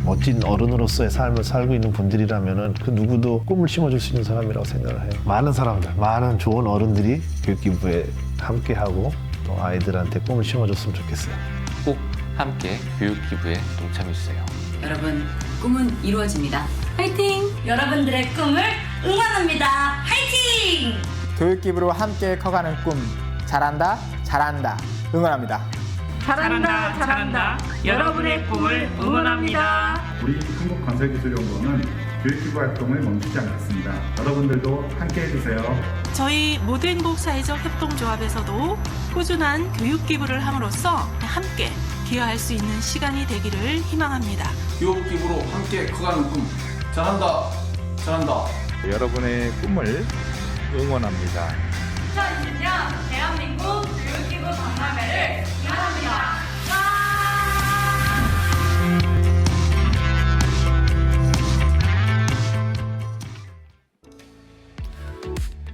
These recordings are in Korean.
멋진 어른으로서의 삶을 살고 있는 분들이라면은 그 누구도 꿈을 심어줄 수 있는 사람이라고 생각을 해요. 많은 사람들, 많은 좋은 어른들이 교육기부에 함께하고 또 아이들한테 꿈을 심어줬으면 좋겠어요. 꼭 함께 교육기부에 동참해주세요. 여러분, 꿈은 이루어집니다. 화이팅! 여러분들의 꿈을 응원합니다. 화이팅! 교육기부로 함께 커가는 꿈 잘한다 잘한다 응원합니다. 잘한다, 잘한다. 여러분의 꿈을 응원합니다. 우리 한국건설기술연구원은 교육기부 활동을 멈추지 않겠습니다. 여러분들도 함께 해주세요. 저희 모두행복 사회적 협동조합에서도 꾸준한 교육 기부를 함으로써 함께 기여할 수 있는 시간이 되기를 희망합니다. 교육기부로 함께 커가는 꿈 잘한다 잘한다. 여러분의 꿈을 응원합니다. 2020년 대한민국 교육기부 박람회를 기원합니다.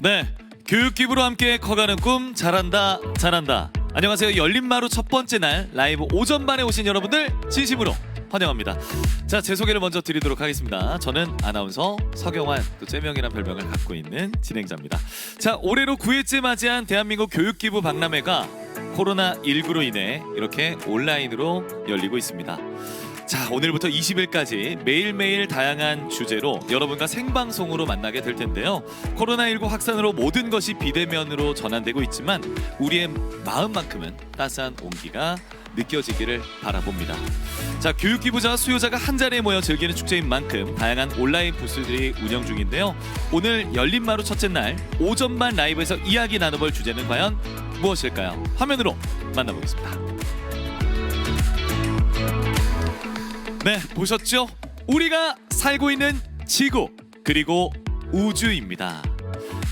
네, 교육기부로 함께 커가는 꿈 잘한다 잘한다. 안녕하세요. 열린마루 첫 번째 날 라이브 오전반에 오신 여러분들 진심으로 환영합니다. 자, 제 소개를 먼저 드리도록 하겠습니다. 저는 아나운서 서경환, 또 째명이란 별명을 갖고 있는 진행자입니다. 자, 올해로 9회째 맞이한 대한민국 교육기부 박람회가 코로나19로 인해 이렇게 온라인으로 열리고 있습니다. 자, 오늘부터 20일까지 매일매일 다양한 주제로 여러분과 생방송으로 만나게 될 텐데요. 코로나19 확산으로 모든 것이 비대면으로 전환되고 있지만 우리의 마음만큼은 따스한 온기가 느껴지기를 바라봅니다. 자, 교육기부자와 수요자가 한자리에 모여 즐기는 축제인 만큼 다양한 온라인 부스들이 운영 중인데요. 오늘 열린마루 첫째 날 오전반 라이브에서 이야기 나눠볼 주제는 과연 무엇일까요? 화면으로 만나보겠습니다. 네, 보셨죠? 우리가 살고 있는 지구 그리고 우주입니다.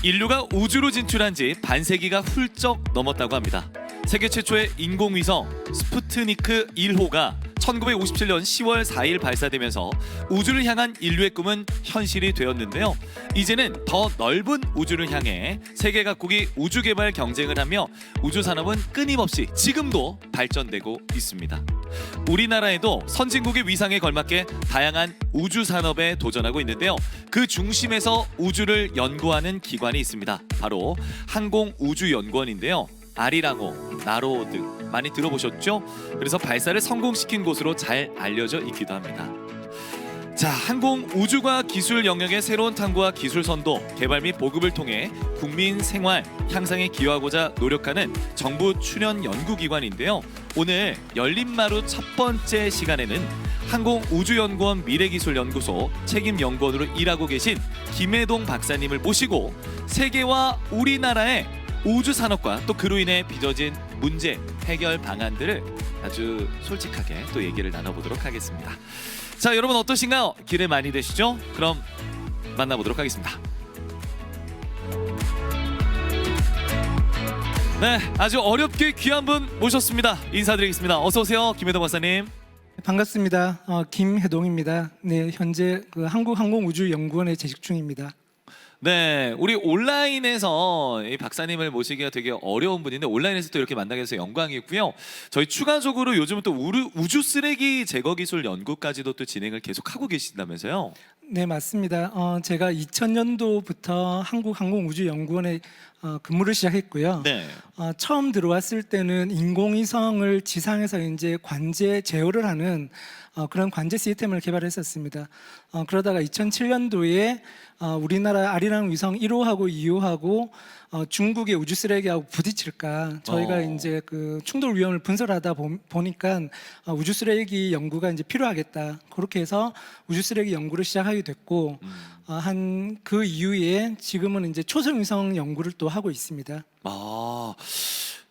인류가 우주로 진출한 지 반세기가 훌쩍 넘었다고 합니다. 세계 최초의 인공위성 스푸트니크 1호가 1957년 10월 4일 발사되면서 우주를 향한 인류의 꿈은 현실이 되었는데요. 이제는 더 넓은 우주를 향해 세계 각국이 우주 개발 경쟁을 하며 우주 산업은 끊임없이 지금도 발전되고 있습니다. 우리나라에도 선진국의 위상에 걸맞게 다양한 우주 산업에 도전하고 있는데요. 그 중심에서 우주를 연구하는 기관이 있습니다. 바로 항공우주연구원인데요. 아리랑호, 나로 등 많이 들어보셨죠? 그래서 발사를 성공시킨 곳으로 잘 알려져 있기도 합니다. 자, 항공우주과학 기술 영역의 새로운 탐구와 기술 선도, 개발 및 보급을 통해 국민 생활 향상에 기여하고자 노력하는 정부 출연 연구기관인데요. 오늘 열린마루 첫 번째 시간에는 항공우주연구원 미래기술연구소 책임연구원으로 일하고 계신 김혜동 박사님을 모시고 세계와 우리나라의 우주 산업과 또 그로 인해 빚어진 문제 해결 방안들을 아주 솔직하게 또 얘기를 나눠보도록 하겠습니다. 자, 여러분 어떠신가요? 기대 많이 되시죠? 그럼 만나보도록 하겠습니다. 네, 아주 어렵게 귀한 분 모셨습니다. 인사드리겠습니다. 어서 오세요, 김혜동 박사님. 반갑습니다. 김혜동입니다. 네, 현재 한국항공우주연구원에 재직 중입니다. 네, 우리 온라인에서 이 박사님을 모시기가 되게 어려운 분인데 온라인에서 또 이렇게 만나게 돼서 영광이고요. 저희 추가적으로 요즘은 또 우주 쓰레기 제거 기술 연구까지도 또 진행을 계속 하고 계신다면서요? 네, 맞습니다. 제가 2000년도부터 한국항공우주연구원에 근무를 시작했고요. 네. 처음 들어왔을 때는 인공위성을 지상에서 이제 관제 제어를 하는 그런 관제 시스템을 개발했었습니다. 그러다가 2007년도에 우리나라 아리랑 위성 1호하고 2호하고 중국의 우주 쓰레기하고 부딪힐까 저희가 이제 그 충돌 위험을 분석하다 보니까 우주 쓰레기 연구가 이제 필요하겠다. 그렇게 해서 우주 쓰레기 연구를 시작하게 됐고 한 그 이후에 지금은 이제 초성 위성 연구를 또 하고 있습니다.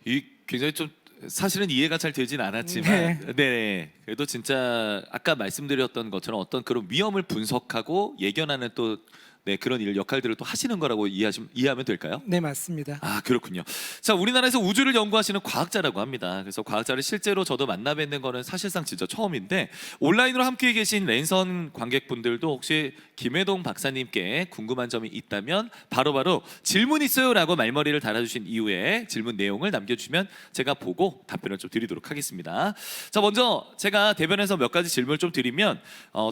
이 굉장히 좀 사실은 이해가 잘 되진 않았지만 네. 그래도 진짜 아까 말씀드렸던 것처럼 어떤 그런 위험을 분석하고 예견하는 또 네, 그런 일 역할들을 또 하시는 거라고 이해하면 될까요? 네, 맞습니다. 아, 그렇군요. 자, 우리나라에서 우주를 연구하시는 과학자라고 합니다. 그래서 과학자를 실제로 저도 만나 뵙는 거는 사실상 진짜 처음인데 온라인으로 함께 계신 랜선 관객분들도 혹시 김혜동 박사님께 궁금한 점이 있다면 바로바로 질문 있어요라고 말머리를 달아주신 이후에 질문 내용을 남겨주시면 제가 보고 답변을 좀 드리도록 하겠습니다. 자, 먼저 제가 대변해서 몇 가지 질문을 좀 드리면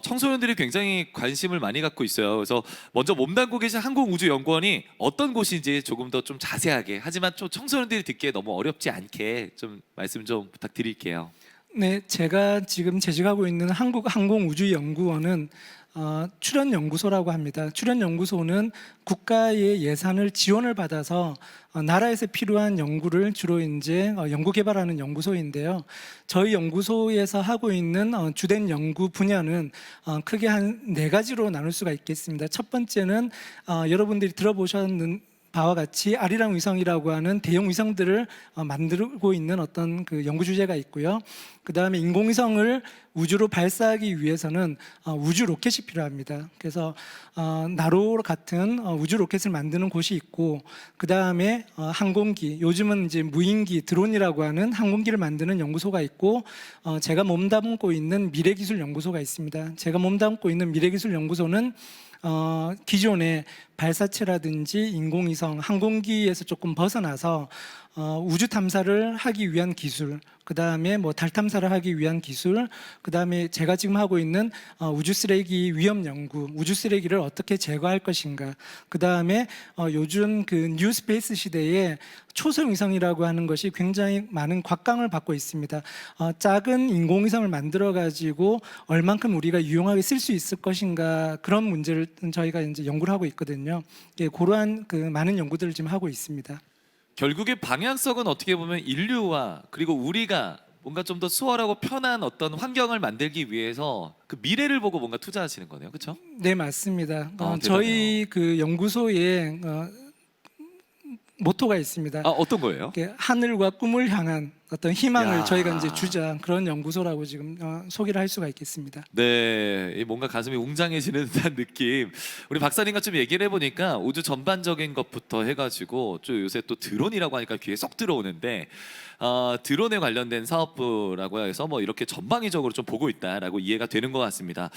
청소년들이 굉장히 관심을 많이 갖고 있어요. 그래서 먼저 몸담고 계신 항공우주연구원이 어떤 곳인지 조금 더 좀 자세하게, 하지만 좀 청소년들이 듣기에 너무 어렵지 않게 좀 말씀 좀 부탁드릴게요. 네, 제가 지금 재직하고 있는 한국항공우주연구원은 출연연구소라고 합니다. 출연연구소는 국가의 예산을 지원을 받아서 나라에서 필요한 연구를 주로 이제 연구 개발하는 연구소인데요. 저희 연구소에서 하고 있는 주된 연구 분야는 크게 한 4가지로 나눌 수가 있겠습니다. 첫 번째는 여러분들이 들어보셨는 바와 같이 아리랑 위성이라고 하는 대형 위성들을 만들고 있는 어떤 그 연구 주제가 있고요. 그 다음에 인공위성을 우주로 발사하기 위해서는 우주 로켓이 필요합니다. 그래서 나로 같은 우주 로켓을 만드는 곳이 있고, 그 다음에 항공기, 요즘은 이제 무인기 드론이라고 하는 항공기를 만드는 연구소가 있고, 제가 몸담고 있는 미래기술연구소가 있습니다. 제가 몸담고 있는 미래기술연구소는 기존의 발사체라든지 인공위성, 항공기에서 조금 벗어나서 우주 탐사를 하기 위한 기술, 그 다음에 뭐 달 탐사를 하기 위한 기술, 그 다음에 제가 지금 하고 있는 우주 쓰레기 위험 연구, 우주 쓰레기를 어떻게 제거할 것인가, 그 다음에 요즘 그 뉴스페이스 시대에 초성 위성이라고 하는 것이 굉장히 많은 곽강을 받고 있습니다. 작은 인공위성을 만들어 가지고 얼만큼 우리가 유용하게 쓸 수 있을 것인가, 그런 문제를 저희가 이제 연구를 하고 있거든요. 그러한 그 많은 연구들을 지금 하고 있습니다. 결국에 방향성은 어떻게 보면 인류와 그리고 우리가 뭔가 좀 더 수월하고 편한 어떤 환경을 만들기 위해서 그 미래를 보고 뭔가 투자하시는 거네요, 그렇죠? 네, 맞습니다. 대단해요. 저희 그 연구소에 모토가 있습니다. 어떤 거예요? 하늘과 꿈을 향한 어떤 희망을 야. 저희가 이제 주자, 그런 연구소라고 지금 소개를 할 수가 있겠습니다. 네, 뭔가 가슴이 웅장해지는 듯한 느낌. 우리 박사님과 좀 얘기를 해보니까 우주 전반적인 것부터 해가지고 좀 요새 또 드론이라고 하니까 귀에 쏙 들어오는데 드론에 관련된 사업부라고 해서 뭐 이렇게 전방위적으로 좀 보고 있다라고 이해가 되는 것 같습니다.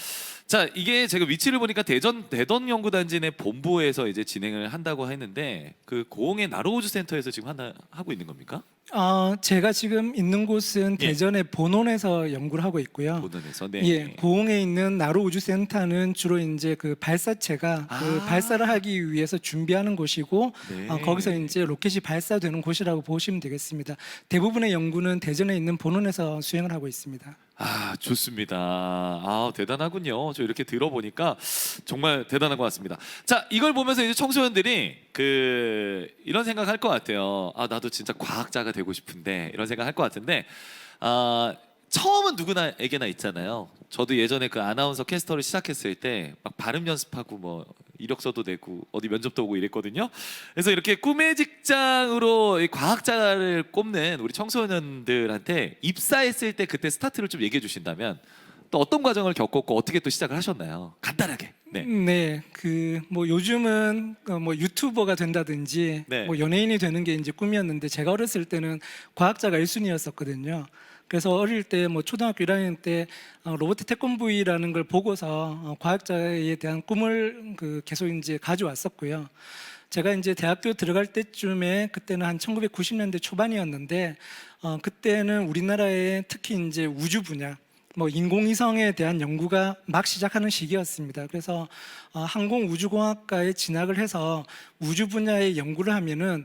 자, 이게 제가 위치를 보니까 대던 연구단지 내 본부에서 이제 진행을 한다고 했는데 그 고흥의 나로우주센터에서 지금 하고 있는 겁니까? 제가 지금 있는 곳은 예. 대전의 본원에서 연구를 하고 있고요. 본원에서 네. 예, 고흥에 있는 나로우주센터는 주로 이제 그 발사체가 그 발사를 하기 위해서 준비하는 곳이고, 네. 거기서 이제 로켓이 발사되는 곳이라고 보시면 되겠습니다. 대부분의 연구는 대전에 있는 본원에서 수행을 하고 있습니다. 좋습니다. 대단하군요. 저 이렇게 들어보니까 정말 대단한 것 같습니다. 자, 이걸 보면서 이제 청소년들이 이런 생각할 것 같아요. 나도 진짜 과학자가 되고 싶은데, 이런 생각할 것 같은데, 처음은 누구나에게나 있잖아요. 저도 예전에 그 아나운서 캐스터를 시작했을 때 막 발음 연습하고 뭐 이력서도 내고 어디 면접도 오고 이랬거든요. 그래서 이렇게 꿈의 직장으로 이 과학자를 꼽는 우리 청소년들한테 입사했을 때 그때 스타트를 좀 얘기해 주신다면 또 어떤 과정을 겪었고 어떻게 또 시작을 하셨나요? 간단하게. 네. 네, 뭐 요즘은 뭐 유튜버가 된다든지 네. 뭐 연예인이 되는 게 이제 꿈이었는데, 제가 어렸을 때는 과학자가 1순위였었거든요. 그래서 어릴 때 뭐 초등학교 1학년 때 로봇 태권브이라는 걸 보고서 과학자에 대한 꿈을 계속 이제 가져왔었고요. 제가 이제 대학교 들어갈 때쯤에, 그때는 한 1990년대 초반이었는데, 그때는 우리나라에 특히 이제 우주 분야, 뭐 인공위성에 대한 연구가 막 시작하는 시기였습니다. 그래서 항공우주공학과에 진학을 해서 우주 분야의 연구를 하면은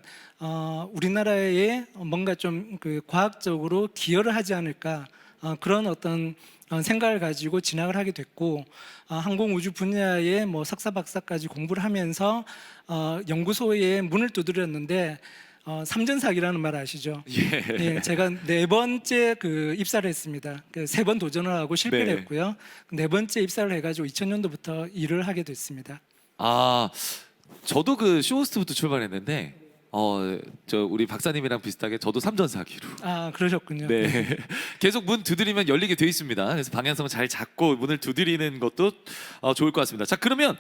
우리나라에 뭔가 좀 과학적으로 기여를 하지 않을까, 그런 어떤 생각을 가지고 진학을 하게 됐고, 항공우주 분야의 뭐 석사 박사까지 공부를 하면서 연구소에 문을 두드렸는데, 삼전사기라는 말 아시죠? 예, 제가 4번째 입사를 했습니다. 3번 도전을 하고 실패를 네. 했고요. 4번째 입사를 해가지고 2000년도부터 일을 하게 됐습니다. 저도 그 쇼호스트부터 출발했는데 저 우리 박사님이랑 비슷하게 저도 삼전사기로. 아, 그러셨군요. 네. 계속 문 두드리면 열리게 돼 있습니다. 그래서 방향성을 잘 잡고 문을 두드리는 것도 좋을 것 같습니다. 자, 그러면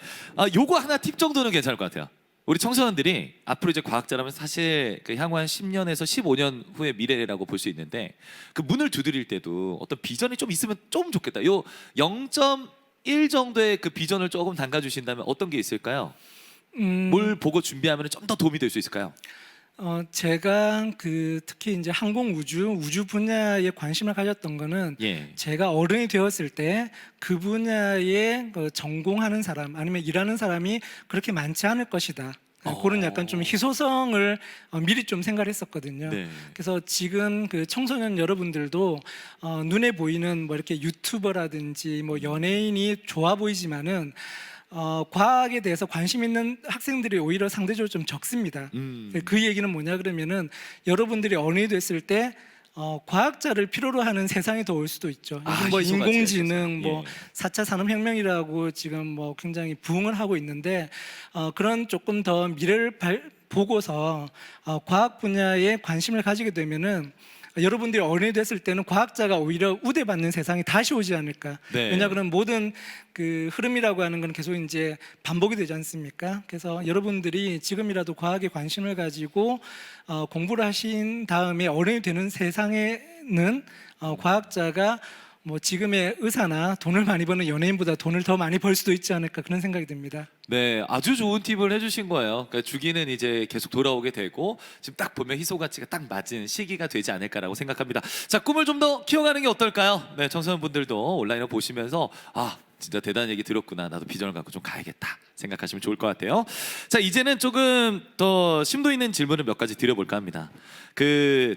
요거 하나 팁 정도는 괜찮을 것 같아요. 우리 청소년들이 앞으로 이제 과학자라면 사실 그 향후 한 10년에서 15년 후의 미래라고 볼 수 있는데 그 문을 두드릴 때도 어떤 비전이 좀 있으면 좀 좋겠다. 요 0.1 정도의 그 비전을 조금 담가 주신다면 어떤 게 있을까요? 뭘 보고 준비하면 좀 더 도움이 될 수 있을까요? 제가 특히 이제 항공 우주 분야에 관심을 가졌던 거는 예. 제가 어른이 되었을 때 그 분야에 전공하는 사람 아니면 일하는 사람이 그렇게 많지 않을 것이다. 그런 약간 좀 희소성을 미리 좀 생각했었거든요. 네. 그래서 지금 그 청소년 여러분들도 눈에 보이는 뭐 이렇게 유튜버라든지 뭐 연예인이 좋아 보이지만은 과학에 대해서 관심 있는 학생들이 오히려 상대적으로 좀 적습니다. 그 얘기는 뭐냐 그러면은 여러분들이 어른이 됐을 때 과학자를 필요로 하는 세상이 더 올 수도 있죠. 요즘 뭐 희소가 인공지능, 뭐 예. 4차 산업혁명이라고 지금 뭐 굉장히 부흥을 하고 있는데 그런 조금 더 미래를 보고서 과학 분야에 관심을 가지게 되면은 여러분들이 어른이 됐을 때는 과학자가 오히려 우대받는 세상이 다시 오지 않을까. 네. 왜냐 그러면 모든 그 흐름이라고 하는 건 계속 이제 반복이 되지 않습니까? 그래서 여러분들이 지금이라도 과학에 관심을 가지고 공부를 하신 다음에 어른이 되는 세상에는 과학자가 뭐 지금의 의사나 돈을 많이 버는 연예인보다 돈을 더 많이 벌 수도 있지 않을까 그런 생각이 듭니다. 네, 아주 좋은 팁을 해주신 거예요. 그러니까 주기는 이제 계속 돌아오게 되고 지금 딱 보면 희소 가치가 딱 맞은 시기가 되지 않을까라고 생각합니다. 자, 꿈을 좀 더 키워가는 게 어떨까요? 네, 청소년분들도 온라인으로 보시면서 진짜 대단한 얘기 들었구나. 나도 비전을 갖고 좀 가야겠다 생각하시면 좋을 것 같아요. 자, 이제는 조금 더 심도 있는 질문을 몇 가지 드려볼까 합니다.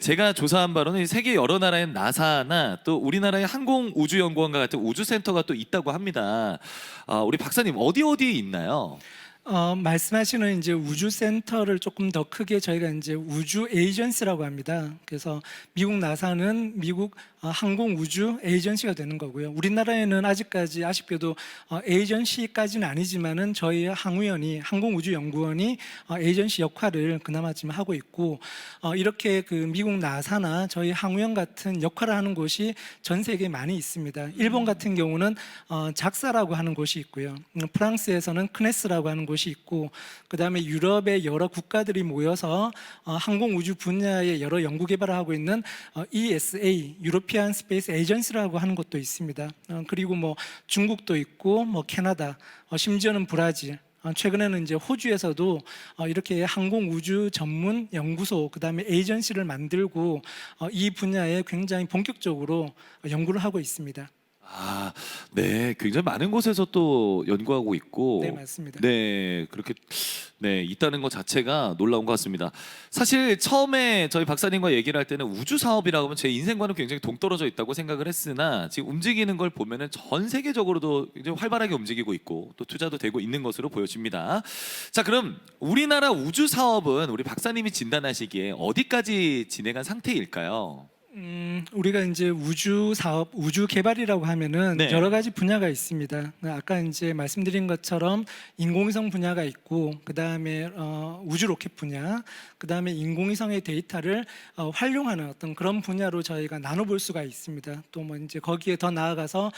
제가 조사한 바로는 세계 여러 나라의 나사나 또 우리나라의 항공우주연구원과 같은 우주센터가 또 있다고 합니다. 우리 박사님 어디에 있나요? 말씀하시는 이제 우주센터를 조금 더 크게 저희가 이제 우주 에이전시라고 합니다. 그래서 미국 나사는 미국 항공 우주 에이전시가 되는 거고요. 우리나라에는 아직까지 아쉽게도 에이전시까지는 아니지만은 저희 항공우주연구원이 에이전시 역할을 그나마 지금 하고 있고 이렇게 그 미국 나사나 저희 항우연 같은 역할을 하는 곳이 전 세계에 많이 있습니다. 일본 같은 경우는 작사라고 하는 곳이 있고요. 프랑스에서는 크네스라고 하는 곳이 있고 그다음에 유럽의 여러 국가들이 모여서 항공우주 분야의 여러 연구 개발을 하고 있는 ESA 유로피안 스페이스 에이전시라고 하는 곳도 있습니다. 그리고 뭐 중국도 있고 뭐 캐나다 심지어는 브라질 최근에는 이제 호주에서도 이렇게 항공우주 전문 연구소 그다음에 에이전시를 만들고 이 분야에 굉장히 본격적으로 연구를 하고 있습니다. 네, 굉장히 많은 곳에서 또 연구하고 있고, 네, 맞습니다. 네, 그렇게 있다는 것 자체가 놀라운 것 같습니다. 사실 처음에 저희 박사님과 얘기를 할 때는 우주 사업이라고 하면 제 인생과는 굉장히 동떨어져 있다고 생각을 했으나 지금 움직이는 걸 보면은 전 세계적으로도 굉장히 활발하게 움직이고 있고 또 투자도 되고 있는 것으로 보여집니다. 자, 그럼 우리나라 우주 사업은 우리 박사님이 진단하시기에 어디까지 진행한 상태일까요? 우리가 이제 우주 사업, 우주 개발이라고 하면은 네. 여러 가지 분야가 있습니다. 아까 이제 말씀드린 것처럼 인공위성 분야가 있고, 그 다음에 우주 로켓 분야, 그 다음에 인공위성의 데이터를 활용하는 어떤 그런 분야로 저희가 나눠볼 수가 있습니다. 또 뭐 이제 거기에 더 나아가서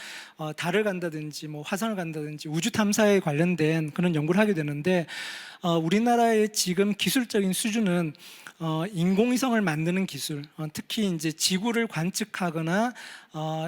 달을 간다든지, 뭐 화성을 간다든지 우주 탐사에 관련된 그런 연구를 하게 되는데, 우리나라의 지금 기술적인 수준은 인공위성을 만드는 기술, 특히 이제 지구를 관측하거나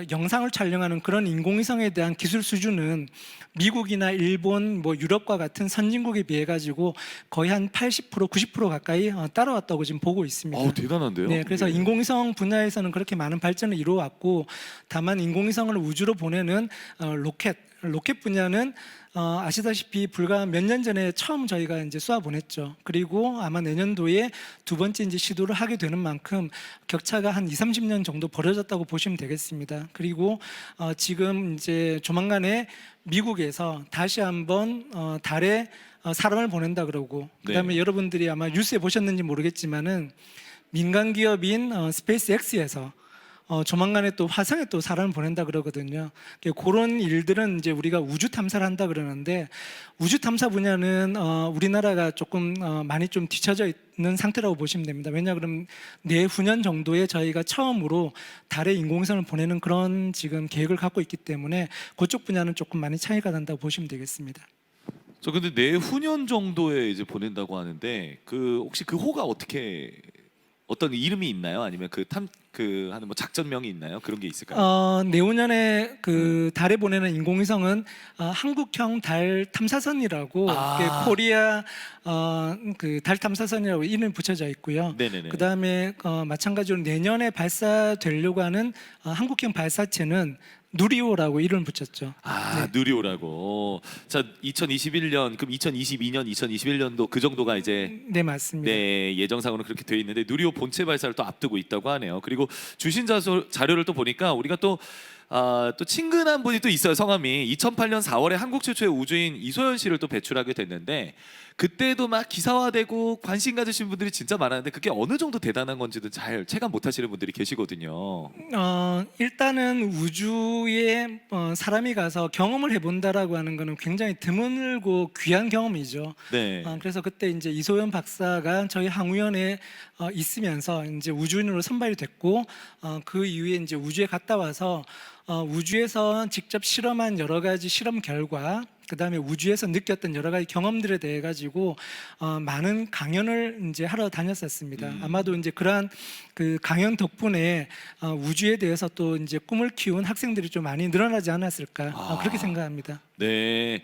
영상을 촬영하는 그런 인공위성에 대한 기술 수준은 미국이나 일본, 뭐 유럽과 같은 선진국에 비해 가지고 거의 한 80%, 90% 가까이 따라왔다고 지금 보고 있습니다. 대단한데요? 네, 그래서 인공위성 분야에서는 그렇게 많은 발전을 이루어왔고, 다만 인공위성을 우주로 보내는 로켓 분야는 아시다시피 불과 몇 년 전에 처음 저희가 이제 쏘아 보냈죠. 그리고 아마 내년도에 두 번째 이제 시도를 하게 되는 만큼 격차가 한 20-30년 정도 벌어졌다고 보시면 되겠습니다. 그리고 지금 이제 조만간에 미국에서 다시 한번 달에 사람을 보낸다 그러고, 그다음에 여러분들이 아마 뉴스에 보셨는지 모르겠지만은 민간 기업인 스페이스X에서 조만간에 또 화성에 또 사람을 보낸다 그러거든요. 그런 일들은 이제 우리가 우주 탐사를 한다 그러는데, 우주 탐사 분야는 우리나라가 조금 많이 좀 뒤처져 있는 상태라고 보시면 됩니다. 왜냐 그러면 내후년 정도에 저희가 처음으로 달에 인공위성을 보내는 그런 지금 계획을 갖고 있기 때문에 그쪽 분야는 조금 많이 차이가 난다고 보시면 되겠습니다. 저 근데 내후년 정도에 이제 보낸다고 하는데 그 혹시 그 호가 어떻게 어떤 이름이 있나요? 아니면 하는 뭐 작전명이 있나요? 그런 게 있을까요? 내후년에 그 달에 보내는 인공위성은 한국형 달 탐사선이라고 코리아 그 달 탐사선이라고 이름이 붙여져 있고요. 네네네. 그 다음에 마찬가지로 내년에 발사되려고 하는 한국형 발사체는 누리호라고 이름을 붙였죠. 네. 누리호라고. 자, 2021년 그럼 2022년, 2021년도 그 정도가 이제 네, 맞습니다. 네, 예정상으로는 그렇게 돼 있는데 누리호 본체 발사를 또 앞두고 있다고 하네요. 그리고 주신 자료를 또 보니까 우리가 또 친근한 분이 또 있어요. 성함이 2008년 4월에 한국 최초의 우주인 이소연 씨를 또 배출하게 됐는데 그때도 막 기사화되고 관심 가지신 분들이 진짜 많았는데 그게 어느 정도 대단한 건지도 잘 체감 못하시는 분들이 계시거든요. 일단은 우주에 사람이 가서 경험을 해본다라고 하는 거는 굉장히 드물고 귀한 경험이죠. 네. 그래서 그때 이제 이소연 박사가 저희 항우연에 있으면서 이제 우주인으로 선발이 됐고 그 이후에 이제 우주에 갔다 와서 우주에서 직접 실험한 여러 가지 실험 결과, 그 다음에 우주에서 느꼈던 여러 가지 경험들에 대해 가지고 많은 강연을 이제 하러 다녔었습니다. 아마도 이제 그러한 그 강연 덕분에 우주에 대해서 또 이제 꿈을 키운 학생들이 좀 많이 늘어나지 않았을까 그렇게 생각합니다. 네,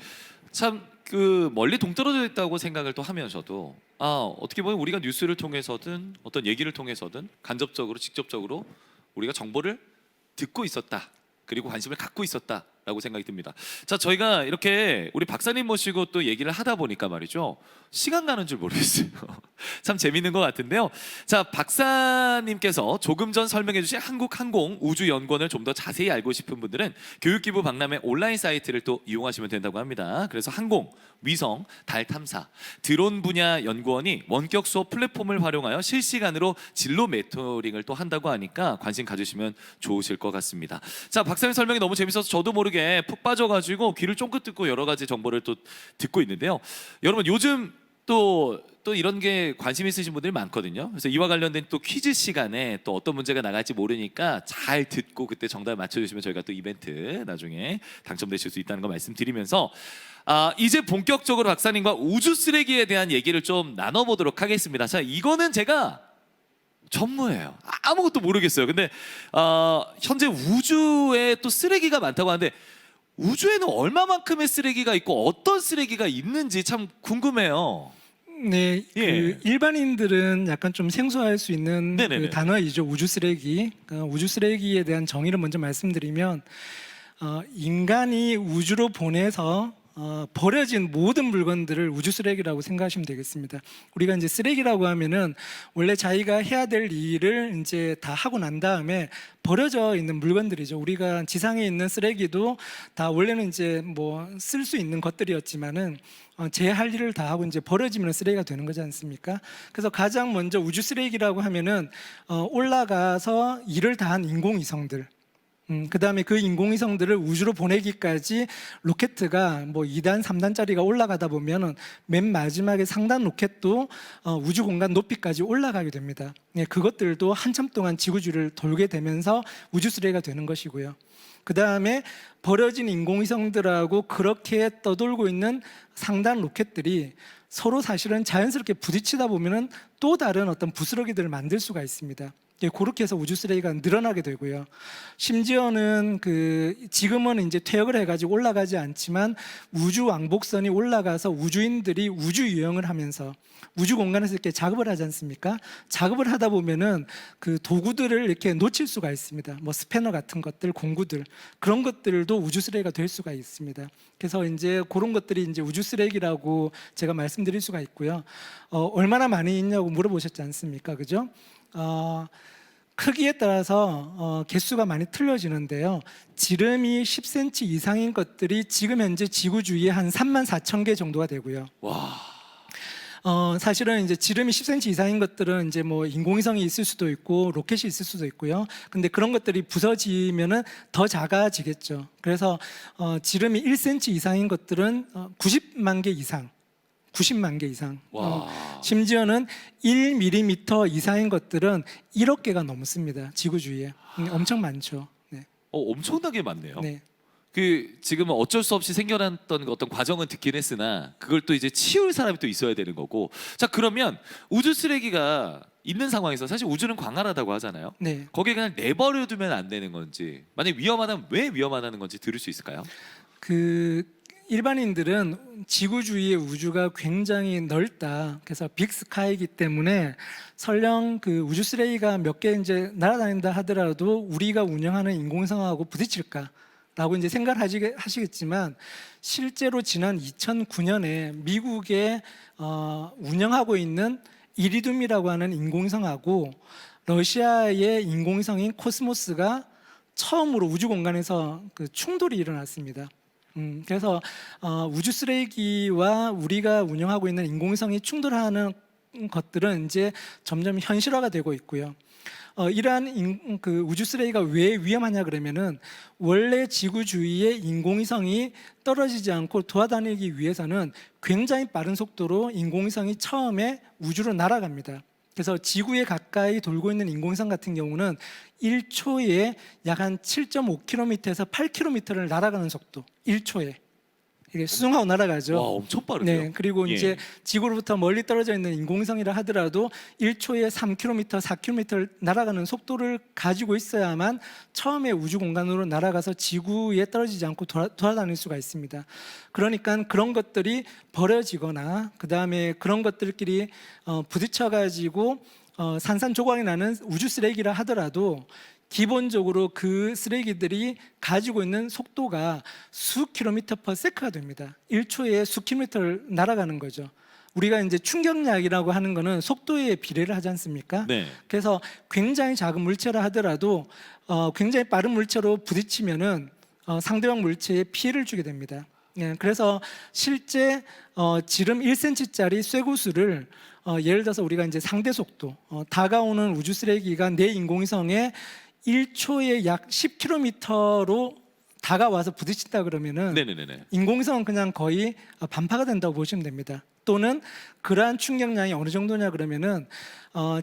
참 그 멀리 동떨어져 있다고 생각을 또 하면서도 어떻게 보면 우리가 뉴스를 통해서든 어떤 얘기를 통해서든 간접적으로 직접적으로 우리가 정보를 듣고 있었다. 그리고 관심을 갖고 있었다라고 생각이 듭니다. 자, 저희가 이렇게 우리 박사님 모시고 또 얘기를 하다 보니까 말이죠. 시간 가는 줄 모르겠어요. 참 재밌는 것 같은데요. 자, 박사님께서 조금 전 설명해 주신 한국항공우주연구원을 좀 더 자세히 알고 싶은 분들은 교육기부 박람회 온라인 사이트를 또 이용하시면 된다고 합니다. 그래서 항공, 위성, 달 탐사, 드론 분야 연구원이 원격 수업 플랫폼을 활용하여 실시간으로 진로 메토링을 또 한다고 하니까 관심 가지시면 좋으실 것 같습니다. 자, 박사님 설명이 너무 재밌어서 저도 모르게 푹 빠져가지고 귀를 쫑긋 듣고 여러 가지 정보를 또 듣고 있는데요. 여러분 요즘 또 이런 게 관심 있으신 분들이 많거든요. 그래서 이와 관련된 또 퀴즈 시간에 또 어떤 문제가 나갈지 모르니까 잘 듣고 그때 정답을 맞춰주시면 저희가 또 이벤트 나중에 당첨되실 수 있다는 거 말씀드리면서 이제 본격적으로 박사님과 우주 쓰레기에 대한 얘기를 좀 나눠보도록 하겠습니다. 자, 이거는 제가 전무예요. 아무것도 모르겠어요. 근데 현재 우주에 또 쓰레기가 많다고 하는데 우주에는 얼마만큼의 쓰레기가 있고 어떤 쓰레기가 있는지 참 궁금해요. 네, 예. 그 일반인들은 약간 좀 생소할 수 있는 그 단어이죠. 우주 쓰레기. 우주 쓰레기에 대한 정의를 먼저 말씀드리면 인간이 우주로 보내서 버려진 모든 물건들을 우주 쓰레기라고 생각하시면 되겠습니다. 우리가 이제 쓰레기라고 하면은 원래 자기가 해야 될 일을 이제 다 하고 난 다음에 버려져 있는 물건들이죠. 우리가 지상에 있는 쓰레기도 다 원래는 이제 뭐 쓸 수 있는 것들이었지만은 제 할 일을 다 하고 이제 버려지면 쓰레기가 되는 거지 않습니까? 그래서 가장 먼저 우주 쓰레기라고 하면은 올라가서 일을 다한 인공위성들. 그 다음에 그 인공위성들을 우주로 보내기까지 로켓가 뭐 2단, 3단짜리가 올라가다 보면은 맨 마지막에 상단 로켓도 우주 공간 높이까지 올라가게 됩니다. 네, 그것들도 한참 동안 지구주를 돌게 되면서 우주 쓰레기가 되는 것이고요. 그 다음에 버려진 인공위성들하고 그렇게 떠돌고 있는 상단 로켓들이 서로 사실은 자연스럽게 부딪히다 보면은 또 다른 어떤 부스러기들을 만들 수가 있습니다. 그렇게 해서 우주 쓰레기가 늘어나게 되고요. 심지어는 지금은 이제 퇴역을 해가지고 올라가지 않지만 우주 왕복선이 올라가서 우주인들이 우주 유영을 하면서 우주 공간에서 이렇게 작업을 하지 않습니까? 작업을 하다 보면은 그 도구들을 이렇게 놓칠 수가 있습니다. 뭐 스패너 같은 것들, 공구들 그런 것들도 우주 쓰레기가 될 수가 있습니다. 그래서 이제 그런 것들이 이제 우주 쓰레기라고 제가 말씀드릴 수가 있고요. 얼마나 많이 있냐고 물어보셨지 않습니까? 그죠? 크기에 따라서 개수가 많이 틀려지는데요. 지름이 10cm 이상인 것들이 지금 현재 지구 주위에 한 34,000개 정도가 되고요. 와. 사실은 이제 지름이 10cm 이상인 것들은 이제 뭐 인공위성이 있을 수도 있고 로켓이 있을 수도 있고요. 근데 그런 것들이 부서지면은 더 작아지겠죠. 그래서 지름이 1cm 이상인 것들은 90만 개 이상. 90만 개 이상. 심지어는 1mm 이상인 것들은 1억 개가 넘습니다. 지구 주위에. 엄청 많죠. 네. 엄청나게 많네요. 네. 그 지금은 어쩔 수 없이 생겨났던 어떤 과정은 듣긴 했으나 그걸 또 이제 치울 사람이 또 있어야 되는 거고. 자, 그러면 우주 쓰레기가 있는 상황에서 사실 우주는 광활하다고 하잖아요. 네. 거기에 그냥 내버려 두면 안 되는 건지, 만약 위험하다면 왜 위험하다는 건지 들을 수 있을까요? 그 일반인들은 지구 주위의 우주가 굉장히 넓다. 그래서 빅스카이이기 때문에 설령 그 우주 쓰레기가 몇 개 이제 날아다닌다 하더라도 우리가 운영하는 인공위성하고 부딪힐까라고 이제 생각을 하시겠지만, 실제로 지난 2009년에 미국에 운영하고 있는 이리듐이라고 하는 인공위성하고 러시아의 인공위성인 코스모스가 처음으로 우주 공간에서 그 충돌이 일어났습니다. 그래서 우주 쓰레기와 우리가 운영하고 있는 인공위성이 충돌하는 것들은 이제 점점 현실화가 되고 있고요. 이러한 그 우주 쓰레기가 왜 위험하냐 그러면은, 원래 지구 주위에 인공위성이 떨어지지 않고 돌아다니기 위해서는 굉장히 빠른 속도로 인공위성이 처음에 우주로 날아갑니다. 그래서 지구에 가까이 돌고 있는 인공위성 같은 경우는 1초에 약 한 7.5km에서 8km를 날아가는 속도, 1초에. 이게 수송하고 날아가죠. 와, 엄청 빠르네요. 네, 그리고 예. 이제 지구로부터 멀리 떨어져 있는 인공위성이라 하더라도 1초에 3km, 4km를 날아가는 속도를 가지고 있어야만 처음에 우주 공간으로 날아가서 지구에 떨어지지 않고 돌아다닐 수가 있습니다. 그러니까 그런 것들이 버려지거나 그 다음에 그런 것들끼리 부딪혀가지고 산산조각이 나는 우주 쓰레기라 하더라도 기본적으로 그 쓰레기들이 가지고 있는 속도가 수 킬로미터 퍼 세크가 됩니다. 1초에 수 킬로미터를 날아가는 거죠. 우리가 이제 충격약이라고 하는 거는 속도에 비례를 하지 않습니까? 네. 그래서 굉장히 작은 물체라 하더라도 굉장히 빠른 물체로 부딪히면은 상대방 물체에 피해를 주게 됩니다. 예, 그래서 실제 지름 1cm짜리 쇠구슬을 예를 들어서 우리가 이제 상대 속도, 다가오는 우주 쓰레기가 내 인공위성에 1초에 약 10km로 다가와서 부딪힌다 그러면은 네네네. 인공위성은 그냥 거의 반파가 된다고 보시면 됩니다. 또는 그러한 충격량이 어느 정도냐 그러면은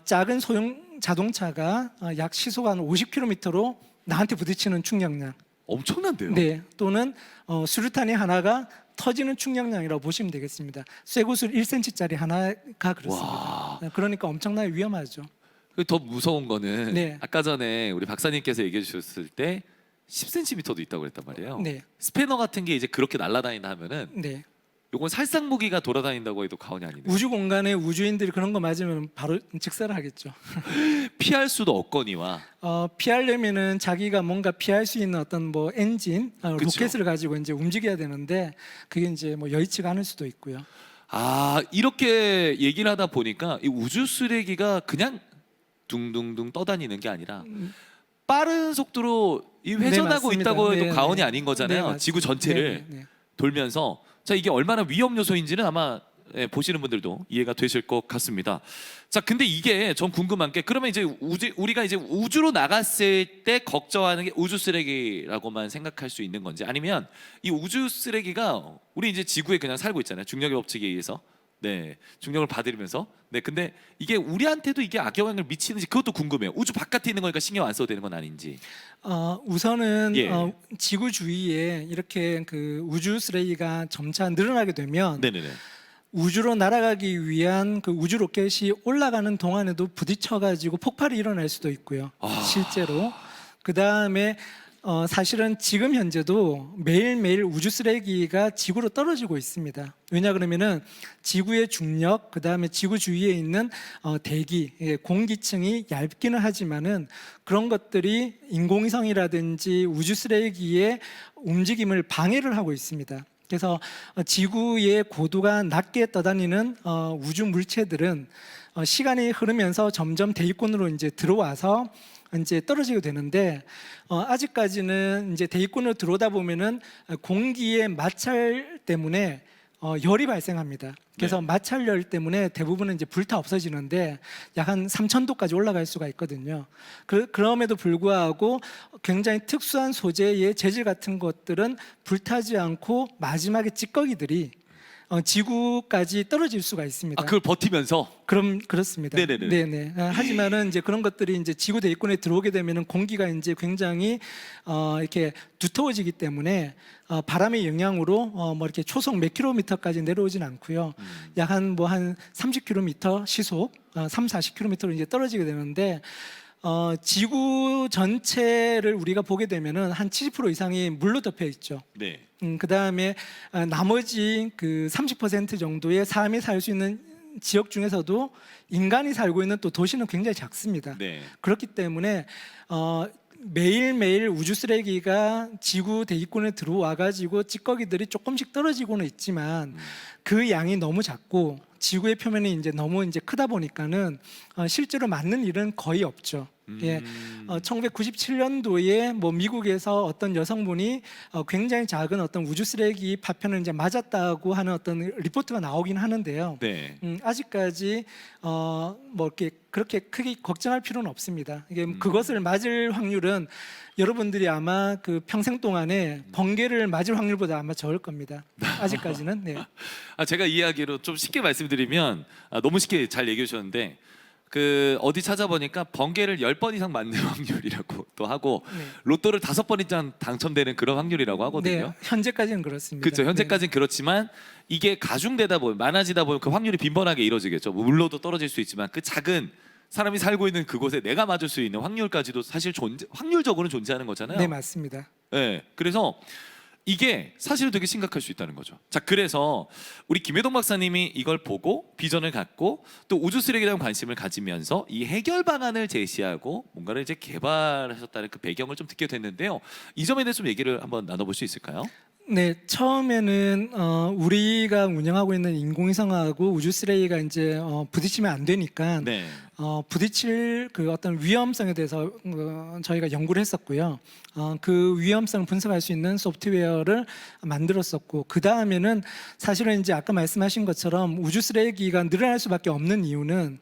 작은 소형 자동차가 약 시속 한 50km로 나한테 부딪히는 충격량. 엄청난데요. 네. 또는 수류탄이 하나가 터지는 충격량이라고 보시면 되겠습니다. 쇠구슬 1cm짜리 하나가 그렇습니다. 와. 그러니까 엄청나게 위험하죠. 더 무서운 거는 네. 아까 전에 우리 박사님께서 얘기해 주셨을 때 10cm도 있다고 그랬단 말이에요. 네. 스패너 같은 게 이제 그렇게 날아다닌다 하면은 네. 요건 살상 무기가 돌아다닌다고 해도 과언이 아니네요. 우주 공간에 우주인들이 그런 거 맞으면 바로 직사를 하겠죠. 피할 수도 없거니와. 피하려면은 자기가 뭔가 피할 수 있는 어떤 뭐 엔진, 로켓을 가지고 이제 움직여야 되는데 그게 이제 뭐 여의치가 않을 수도 있고요. 이렇게 얘기를 하다 보니까 이 우주 쓰레기가 그냥 둥둥둥 떠다니는 게 아니라 빠른 속도로 이 회전하고 네, 있다고 해도 네, 과언이 네. 아닌 거잖아요. 네, 지구 전체를 네, 네. 돌면서. 자, 이게 얼마나 위험 요소인지는 아마 보시는 분들도 이해가 되실 것 같습니다. 자, 근데 이게 전 궁금한 게, 그러면 이제 우리가 이제 우주로 나갔을 때 걱정하는 게 우주 쓰레기라고만 생각할 수 있는 건지, 아니면 이 우주 쓰레기가 우리 이제 지구에 그냥 살고 있잖아요. 중력의 법칙에 의해서. 네, 중력을 받으면서. 네, 근데 이게 우리한테도 이게 악영향을 미치는지 그것도 궁금해요. 우주 바깥에 있는 거니까 신경 안 써도 되는 건 아닌지. 우선은 예. 지구 주위에 이렇게 그 우주 쓰레기가 점차 늘어나게 되면 네네네. 우주로 날아가기 위한 그 우주 로켓이 올라가는 동안에도 부딪혀가지고 폭발이 일어날 수도 있고요. 실제로. 그 다음에 사실은 지금 현재도 매일매일 우주 쓰레기가 지구로 떨어지고 있습니다. 왜냐 그러면은 지구의 중력, 그 다음에 지구 주위에 있는 대기, 공기층이 얇기는 하지만은 그런 것들이 인공위성이라든지 우주 쓰레기의 움직임을 방해를 하고 있습니다. 그래서 지구의 고도가 낮게 떠다니는 우주 물체들은 시간이 흐르면서 점점 대기권으로 이제 들어와서 이제 떨어지게 되는데, 아직까지는 이제 대기권으로 들어오다 보면은 공기의 마찰 때문에 열이 발생합니다. 그래서 마찰열 때문에 대부분은 이제 불타 없어지는데 약 한 3,000도까지 올라갈 수가 있거든요. 그럼에도 불구하고 굉장히 특수한 소재의 재질 같은 것들은 불타지 않고 마지막에 찌꺼기들이 지구까지 떨어질 수가 있습니다. 아, 그걸 버티면서? 그렇습니다. 네네네. 네네. 하지만은 이제 그런 것들이 이제 지구 대기권에 들어오게 되면은 공기가 이제 굉장히 이렇게 두터워지기 때문에 바람의 영향으로 뭐 이렇게 초속 몇 킬로미터까지 내려오진 않고요. 약 한 30킬로미터 시속 40킬로미터로 이제 떨어지게 되는데 지구 전체를 우리가 보게 되면은 한 70% 이상이 물로 덮여 있죠. 네. 그 다음에 나머지 그 30% 정도의 사람이 살 수 있는 지역 중에서도 인간이 살고 있는 또 도시는 굉장히 작습니다. 네. 그렇기 때문에 매일매일 우주 쓰레기가 지구 대기권에 들어와 가지고 찌꺼기들이 조금씩 떨어지고는 있지만 그 양이 너무 작고 지구의 표면이 이제 너무 이제 크다 보니까는 실제로 맞는 일은 거의 없죠. 예, 1997년도에 뭐 미국에서 어떤 여성분이 굉장히 작은 어떤 우주 쓰레기 파편을 이제 맞았다고 하는 어떤 리포트가 나오긴 하는데요. 네. 아직까지 뭐 이렇게 그렇게 크게 걱정할 필요는 없습니다. 이게 그것을 맞을 확률은 여러분들이 아마 그 평생 동안에 번개를 맞을 확률보다 아마 적을 겁니다. 아직까지는. 네. 제가 이야기로 좀 쉽게 말씀드리면 너무 쉽게 잘 얘기해 주셨는데 그 어디 찾아보니까 번개를 10번 이상 맞는 확률이라고 또 하고 로또를 5번 이상 당첨되는 그런 확률이라고 하거든요. 네, 현재까지는 그렇습니다. 그렇죠. 현재까지는 그렇지만 이게 가중되다 보면 많아지다 보면 그 확률이 빈번하게 이루어지겠죠. 물로도 떨어질 수 있지만 그 작은 사람이 살고 있는 그곳에 내가 맞을 수 있는 확률까지도 사실 확률적으로는 존재하는 거잖아요. 네, 맞습니다. 네, 그래서 이게 사실은 되게 심각할 수 있다는 거죠. 자, 그래서 우리 김혜동 박사님이 이걸 보고 비전을 갖고 또 우주 쓰레기에 대한 관심을 가지면서 이 해결 방안을 제시하고 뭔가를 이제 개발하셨다는 그 배경을 좀 듣게 됐는데요. 이 점에 대해서 좀 얘기를 한번 나눠볼 수 있을까요? 네, 처음에는 우리가 운영하고 있는 인공위성하고 우주 쓰레기가 이제 부딪히면 안 되니까 네. 부딪힐 그 어떤 위험성에 대해서 저희가 연구를 했었고요. 그 위험성을 분석할 수 있는 소프트웨어를 만들었었고, 그 다음에는 사실은 이제 아까 말씀하신 것처럼 우주 쓰레기가 늘어날 수밖에 없는 이유는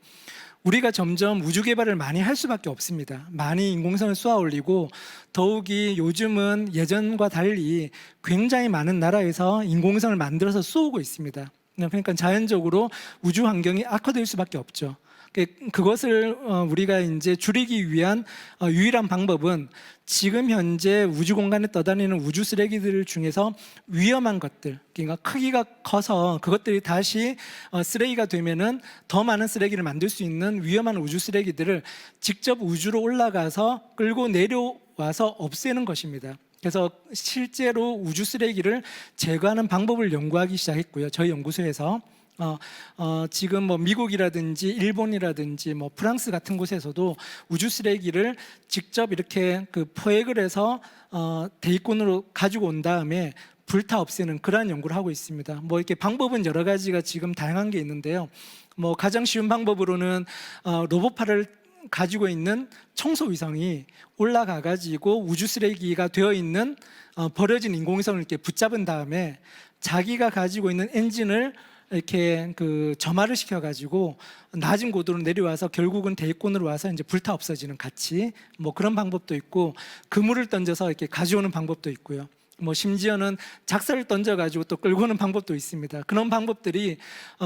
우리가 점점 우주 개발을 많이 할 수밖에 없습니다. 많이 인공위성을 쏘아 올리고 더욱이 요즘은 예전과 달리 굉장히 많은 나라에서 인공위성을 만들어서 쏘고 있습니다. 그러니까 자연적으로 우주 환경이 악화될 수밖에 없죠. 그것을 우리가 이제 줄이기 위한 유일한 방법은 지금 현재 우주 공간에 떠다니는 우주 쓰레기들 중에서 위험한 것들, 그러니까 크기가 커서 그것들이 다시 쓰레기가 되면은 더 많은 쓰레기를 만들 수 있는 위험한 우주 쓰레기들을 직접 우주로 올라가서 끌고 내려와서 없애는 것입니다. 그래서 실제로 우주 쓰레기를 제거하는 방법을 연구하기 시작했고요. 저희 연구소에서 지금 뭐 미국이라든지 일본이라든지 뭐 프랑스 같은 곳에서도 우주 쓰레기를 직접 이렇게 그 포획을 해서 대기권으로 가지고 온 다음에 불타 없애는 그러한 연구를 하고 있습니다. 뭐 이렇게 방법은 여러 가지가 지금 다양한 게 있는데요. 뭐 가장 쉬운 방법으로는 로봇팔을 가지고 있는 청소 위성이 올라가 가지고 우주 쓰레기가 되어 있는 버려진 인공위성을 이렇게 붙잡은 다음에 자기가 가지고 있는 엔진을 이렇게 그 점화를 시켜가지고 낮은 고도로 내려와서 결국은 대기권으로 와서 이제 불타 없어지는 같이 뭐 그런 방법도 있고, 그물을 던져서 이렇게 가져오는 방법도 있고요. 뭐 심지어는 작사를 던져가지고 또 끌고 오는 방법도 있습니다. 그런 방법들이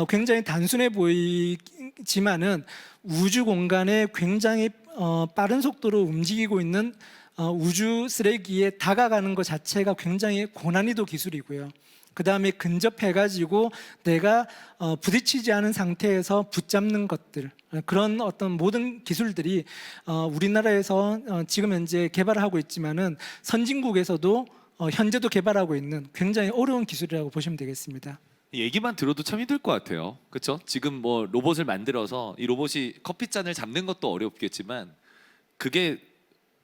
굉장히 단순해 보이지만은 우주 공간에 굉장히 빠른 속도로 움직이고 있는 우주 쓰레기에 다가가는 것 자체가 굉장히 고난이도 기술이고요. 그 다음에 근접해가지고 내가 부딪히지 않은 상태에서 붙잡는 것들, 그런 어떤 모든 기술들이 우리나라에서 지금 현재 개발을 하고 있지만은 선진국에서도 현재도 개발하고 있는 굉장히 어려운 기술이라고 보시면 되겠습니다. 얘기만 들어도 참 힘들 것 같아요. 그렇죠? 지금 뭐 로봇을 만들어서 이 로봇이 커피잔을 잡는 것도 어렵겠지만 그게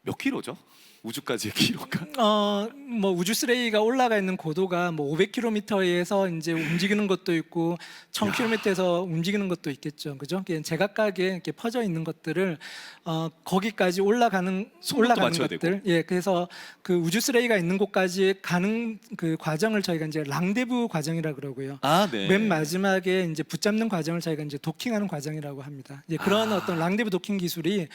몇 킬로죠? 우주까지의 기로가? 뭐 우주 쓰레기가 올라가 있는 고도가 뭐 500km에서 이제 움직이는 것도 있고 1000km에서 움직이는 것도 있겠죠, 그죠? 제각각에 이렇게 퍼져 있는 것들을 거기까지 올라가는 맞춰야 것들, 예, 그래서 그 우주 쓰레기가 있는 곳까지 가는 그 과정을 저희가 이제 랑데부 과정이라 그러고요. 아, 네. 맨 마지막에 이제 붙잡는 과정을 저희가 이제 도킹하는 과정이라고 합니다. 이제 그런 어떤 랑데부 도킹 기술이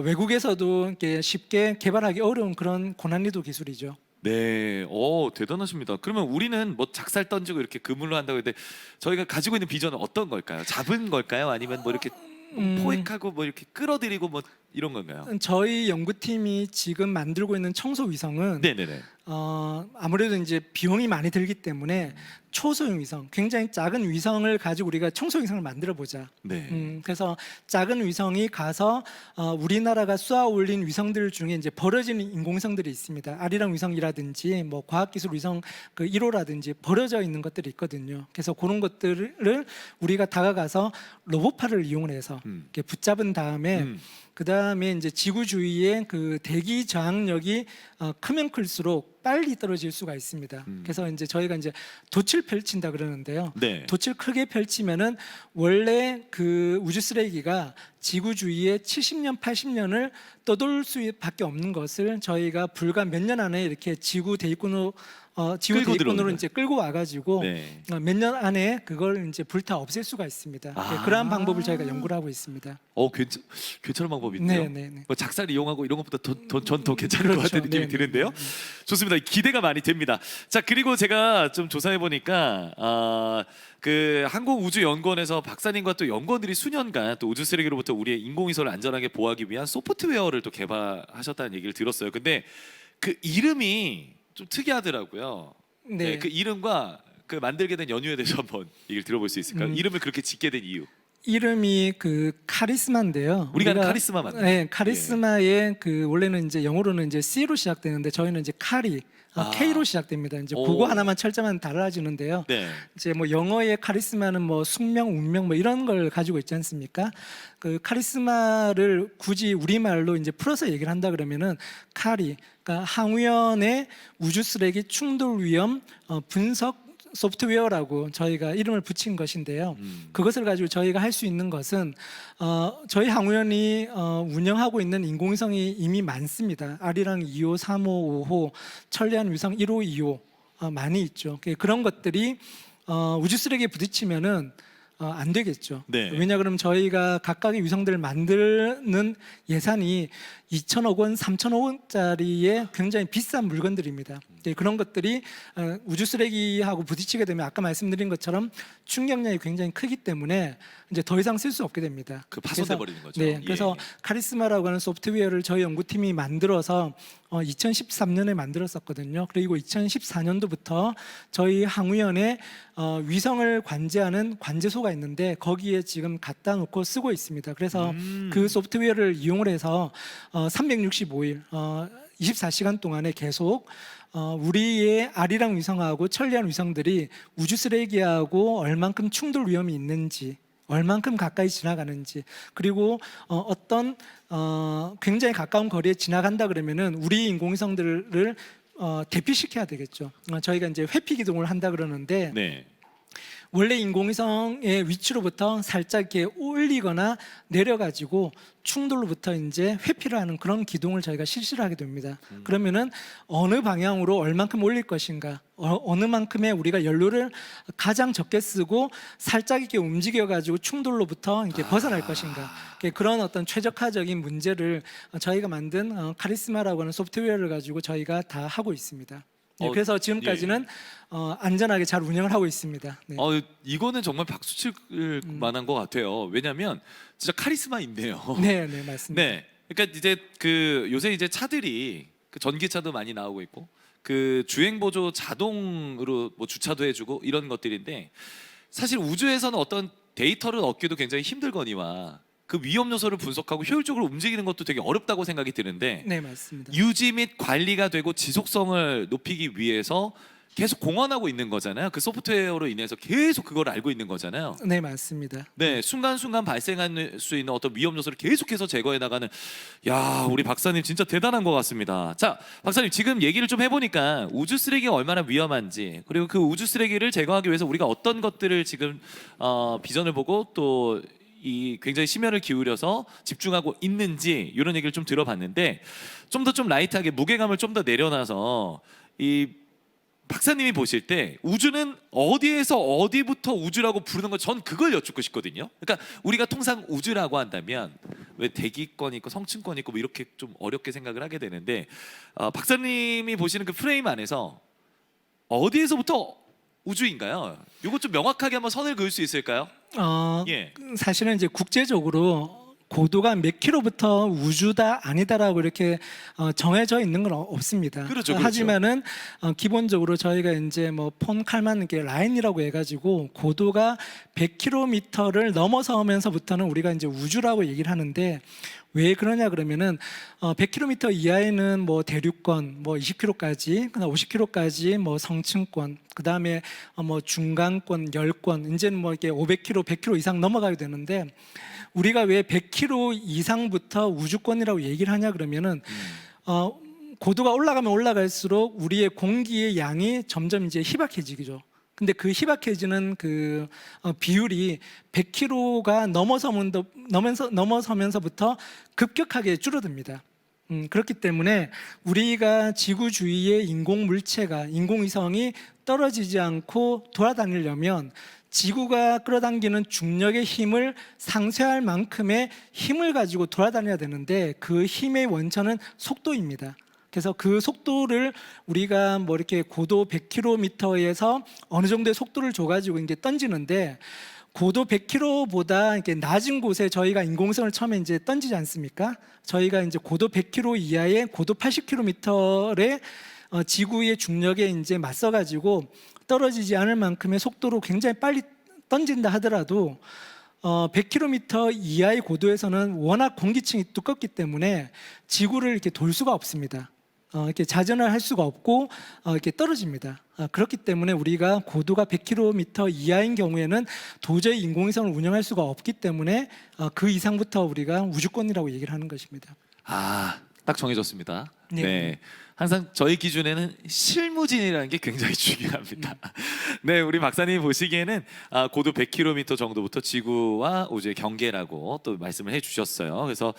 외국에서도 이렇게 쉽게 개발하기 어려운 그런 고난이도 기술이죠. 네, 대단하십니다. 그러면 우리는 뭐 작살 던지고 이렇게 그물로 한다고 했는데 저희가 가지고 있는 비전은 어떤 걸까요? 잡은 걸까요? 아니면 뭐 이렇게 포획하고 뭐 이렇게 끌어들이고 뭐 이런 건가요? 저희 연구팀이 지금 만들고 있는 청소 위성은 네네네. 아무래도 이제 비용이 많이 들기 때문에 초소형 위성, 굉장히 작은 위성을 가지고 우리가 청소 위성을 만들어 보자. 네. 그래서 작은 위성이 가서 우리나라가 쏘아 올린 위성들 중에 이제 버려진 인공위성들이 있습니다. 아리랑 위성이라든지 뭐 과학기술 위성 그 1호라든지 버려져 있는 것들이 있거든요. 그래서 그런 것들을 우리가 다가가서 로봇팔을 이용해서 이렇게 붙잡은 다음에 그 다음에 이제 지구 주위에 그 대기 저항력이 크면 클수록 빨리 떨어질 수가 있습니다. 그래서 이제 저희가 이제 돛을 펼친다 그러는데요. 네. 돛을 크게 펼치면은 원래 그 우주 쓰레기가 지구 주위에 70년, 80년을 떠돌 수밖에 없는 것을 저희가 불과 몇 년 안에 이렇게 지구 대기권으로 이제 끌고 와가지고 네. 몇 년 안에 그걸 이제 불타 없앨 수가 있습니다. 그러한 방법을 저희가 연구를 하고 있습니다. 괜찮은 방법인데요. 네. 뭐 작살 이용하고 이런 것보다 전 더 괜찮은 것 같은 느낌이 네. 드는데요. 좋습니다. 기대가 많이 됩니다. 자, 그리고 제가 좀 조사해 보니까 그 항공우주연구원에서 박사님과 또 연구원들이 수년간 또 우주 쓰레기로부터 우리의 인공위성을 안전하게 보호하기 위한 소프트웨어를 또 개발하셨다는 얘기를 들었어요. 근데 그 이름이 좀 특이하더라고요. 네. 그 이름과 그 만들게 된 연유에 대해서 한번 얘기를 들어볼 수 있을까요? 이름을 그렇게 짓게 된 이유. 이름이 그 카리스마인데요. 우리가 아는 카리스마 맞나요? 네, 카리스마의 그 원래는 이제 영어로는 이제 C로 시작되는데 저희는 이제 K로 시작됩니다. 이제 그거 하나만 철자만 달라지는데요. 네. 이제 뭐 영어의 카리스마는 뭐 숙명, 운명 뭐 이런 걸 가지고 있지 않습니까? 그 카리스마를 굳이 우리말로 이제 풀어서 얘기를 한다 그러면은 그러니까 항우연의 우주 쓰레기 충돌 위험 분석 소프트웨어라고 저희가 이름을 붙인 것인데요. 그것을 가지고 저희가 할 수 있는 것은 저희 항우연이 운영하고 있는 인공위성이 이미 많습니다. 아리랑 2호, 3호, 5호, 천리안 위성 1호, 2호 많이 있죠. 그런 것들이 우주 쓰레기에 부딪히면은 안 되겠죠. 네. 왜냐 그러면 저희가 각각의 위성들을 만드는 예산이 2천억 원, 3천억 원짜리의 굉장히 비싼 물건들입니다. 그런 것들이 우주 쓰레기하고 부딪히게 되면 아까 말씀드린 것처럼 충격량이 굉장히 크기 때문에 이제 더 이상 쓸 수 없게 됩니다. 파손돼 버리는 거죠. 네, 그래서 카리스마라고 하는 소프트웨어를 저희 연구팀이 만들어서 2013년에 만들었었거든요. 그리고 2014년도부터 저희 항우연에 위성을 관제하는 관제소가 있는데 거기에 지금 갖다 놓고 쓰고 있습니다. 그래서 그 소프트웨어를 이용을 해서 365일 24시간 동안에 계속 우리의 아리랑 위성하고 천리안 위성들이 우주 쓰레기하고 얼만큼 충돌 위험이 있는지, 얼만큼 가까이 지나가는지, 그리고 어떤 굉장히 가까운 거리에 지나간다 그러면은 우리 인공위성들을 대피시켜야 되겠죠. 저희가 이제 회피 기동을 한다 그러는데 네. 원래 인공위성의 위치로부터 살짝 이렇게 올리거나 내려가지고 충돌로부터 이제 회피를 하는 그런 기동을 저희가 실시를 하게 됩니다. 그러면은 어느 방향으로 얼만큼 올릴 것인가, 어느 만큼의 우리가 연료를 가장 적게 쓰고 살짝 이렇게 움직여가지고 충돌로부터 이렇게 벗어날 것인가, 그런 어떤 최적화적인 문제를 저희가 만든 카리스마라고 하는 소프트웨어를 가지고 저희가 다 하고 있습니다. 네, 그래서 지금까지는 안전하게 잘 운영을 하고 있습니다. 네. 이거는 정말 박수 칠 만한 것 같아요. 왜냐하면 진짜 카리스마 있네요. 네, 맞습니다. 네, 그러니까 이제 그 요새 이제 차들이 그 전기차도 많이 나오고 있고 그 주행 보조 자동으로 뭐 주차도 해주고 이런 것들인데 사실 우주에서는 어떤 데이터를 얻기도 굉장히 힘들거니와 그 위험 요소를 분석하고 효율적으로 움직이는 것도 되게 어렵다고 생각이 드는데 네, 맞습니다. 유지 및 관리가 되고 지속성을 높이기 위해서 계속 공헌하고 있는 거잖아요. 그 소프트웨어로 인해서 계속 그걸 알고 있는 거잖아요. 네, 맞습니다. 네, 순간순간 발생할 수 있는 어떤 위험 요소를 계속해서 제거해 나가는, 야, 우리 박사님 진짜 대단한 것 같습니다. 자, 박사님 지금 얘기를 좀 해보니까 우주 쓰레기가 얼마나 위험한지, 그리고 그 우주 쓰레기를 제거하기 위해서 우리가 어떤 것들을 지금 비전을 보고 또 이 굉장히 심혈을 기울여서 집중하고 있는지 이런 얘기를 좀 들어봤는데, 좀 더 좀 라이트하게 무게감을 좀 더 내려놔서 이 박사님이 보실 때 우주는 어디에서 어디부터 우주라고 부르는 거, 전 그걸 여쭙고 싶거든요. 그러니까 우리가 통상 우주라고 한다면 왜 대기권이 있고 성층권이 있고 뭐 이렇게 좀 어렵게 생각을 하게 되는데, 박사님이 보시는 그 프레임 안에서 어디에서부터 우주인가요? 이거 좀 명확하게 한번 선을 그을 수 있을까요? 예. 사실은 이제 국제적으로 고도가 몇 킬로부터 우주다 아니다라고 이렇게 정해져 있는 건 없습니다. 그렇죠. 하지만은 기본적으로 저희가 이제 뭐 폰 칼만 이렇게 라인이라고 해가지고 고도가 100km를 넘어서면서부터는 우리가 이제 우주라고 얘기를 하는데, 왜 그러냐 그러면은 100km 이하에는 뭐 대륙권, 뭐 20km까지, 그다음 50km까지 뭐 성층권, 그다음에 뭐 중간권, 열권, 이제는 뭐 이렇게 500km, 100km 이상 넘어가게 되는데, 우리가 왜 100km 이상부터 우주권이라고 얘기를 하냐 그러면은 고도가 올라가면 올라갈수록 우리의 공기의 양이 점점 이제 희박해지죠. 근데 그 희박해지는 그 비율이 100km가 넘어서면서부터 급격하게 줄어듭니다. 그렇기 때문에 우리가 지구 주위의 인공위성이 떨어지지 않고 돌아다니려면 지구가 끌어당기는 중력의 힘을 상쇄할 만큼의 힘을 가지고 돌아다녀야 되는데, 그 힘의 원천은 속도입니다. 그래서 그 속도를 우리가 뭐 이렇게 고도 100km에서 어느 정도의 속도를 줘가지고 이제 던지는데, 고도 100km보다 이렇게 낮은 곳에 저희가 인공위성을 처음에 이제 던지지 않습니까? 저희가 이제 고도 100km 이하의 고도 80km의 지구의 중력에 이제 맞서가지고 떨어지지 않을 만큼의 속도로 굉장히 빨리 던진다 하더라도 100km 이하의 고도에서는 워낙 공기층이 두껍기 때문에 지구를 이렇게 돌 수가 없습니다. 이렇게 자전을 할 수가 없고 이렇게 떨어집니다. 그렇기 때문에 우리가 고도가 100km 이하인 경우에는 도저히 인공위성을 운영할 수가 없기 때문에 그 이상부터 우리가 우주권이라고 얘기를 하는 것입니다. 딱 정해졌습니다. 네. 네. 항상 저희 기준에는 실무진이라는 게 굉장히 중요합니다. 네, 우리 박사님이 보시기에는 고도 100km 정도부터 지구와 우주의 경계라고 또 말씀을 해주셨어요. 그래서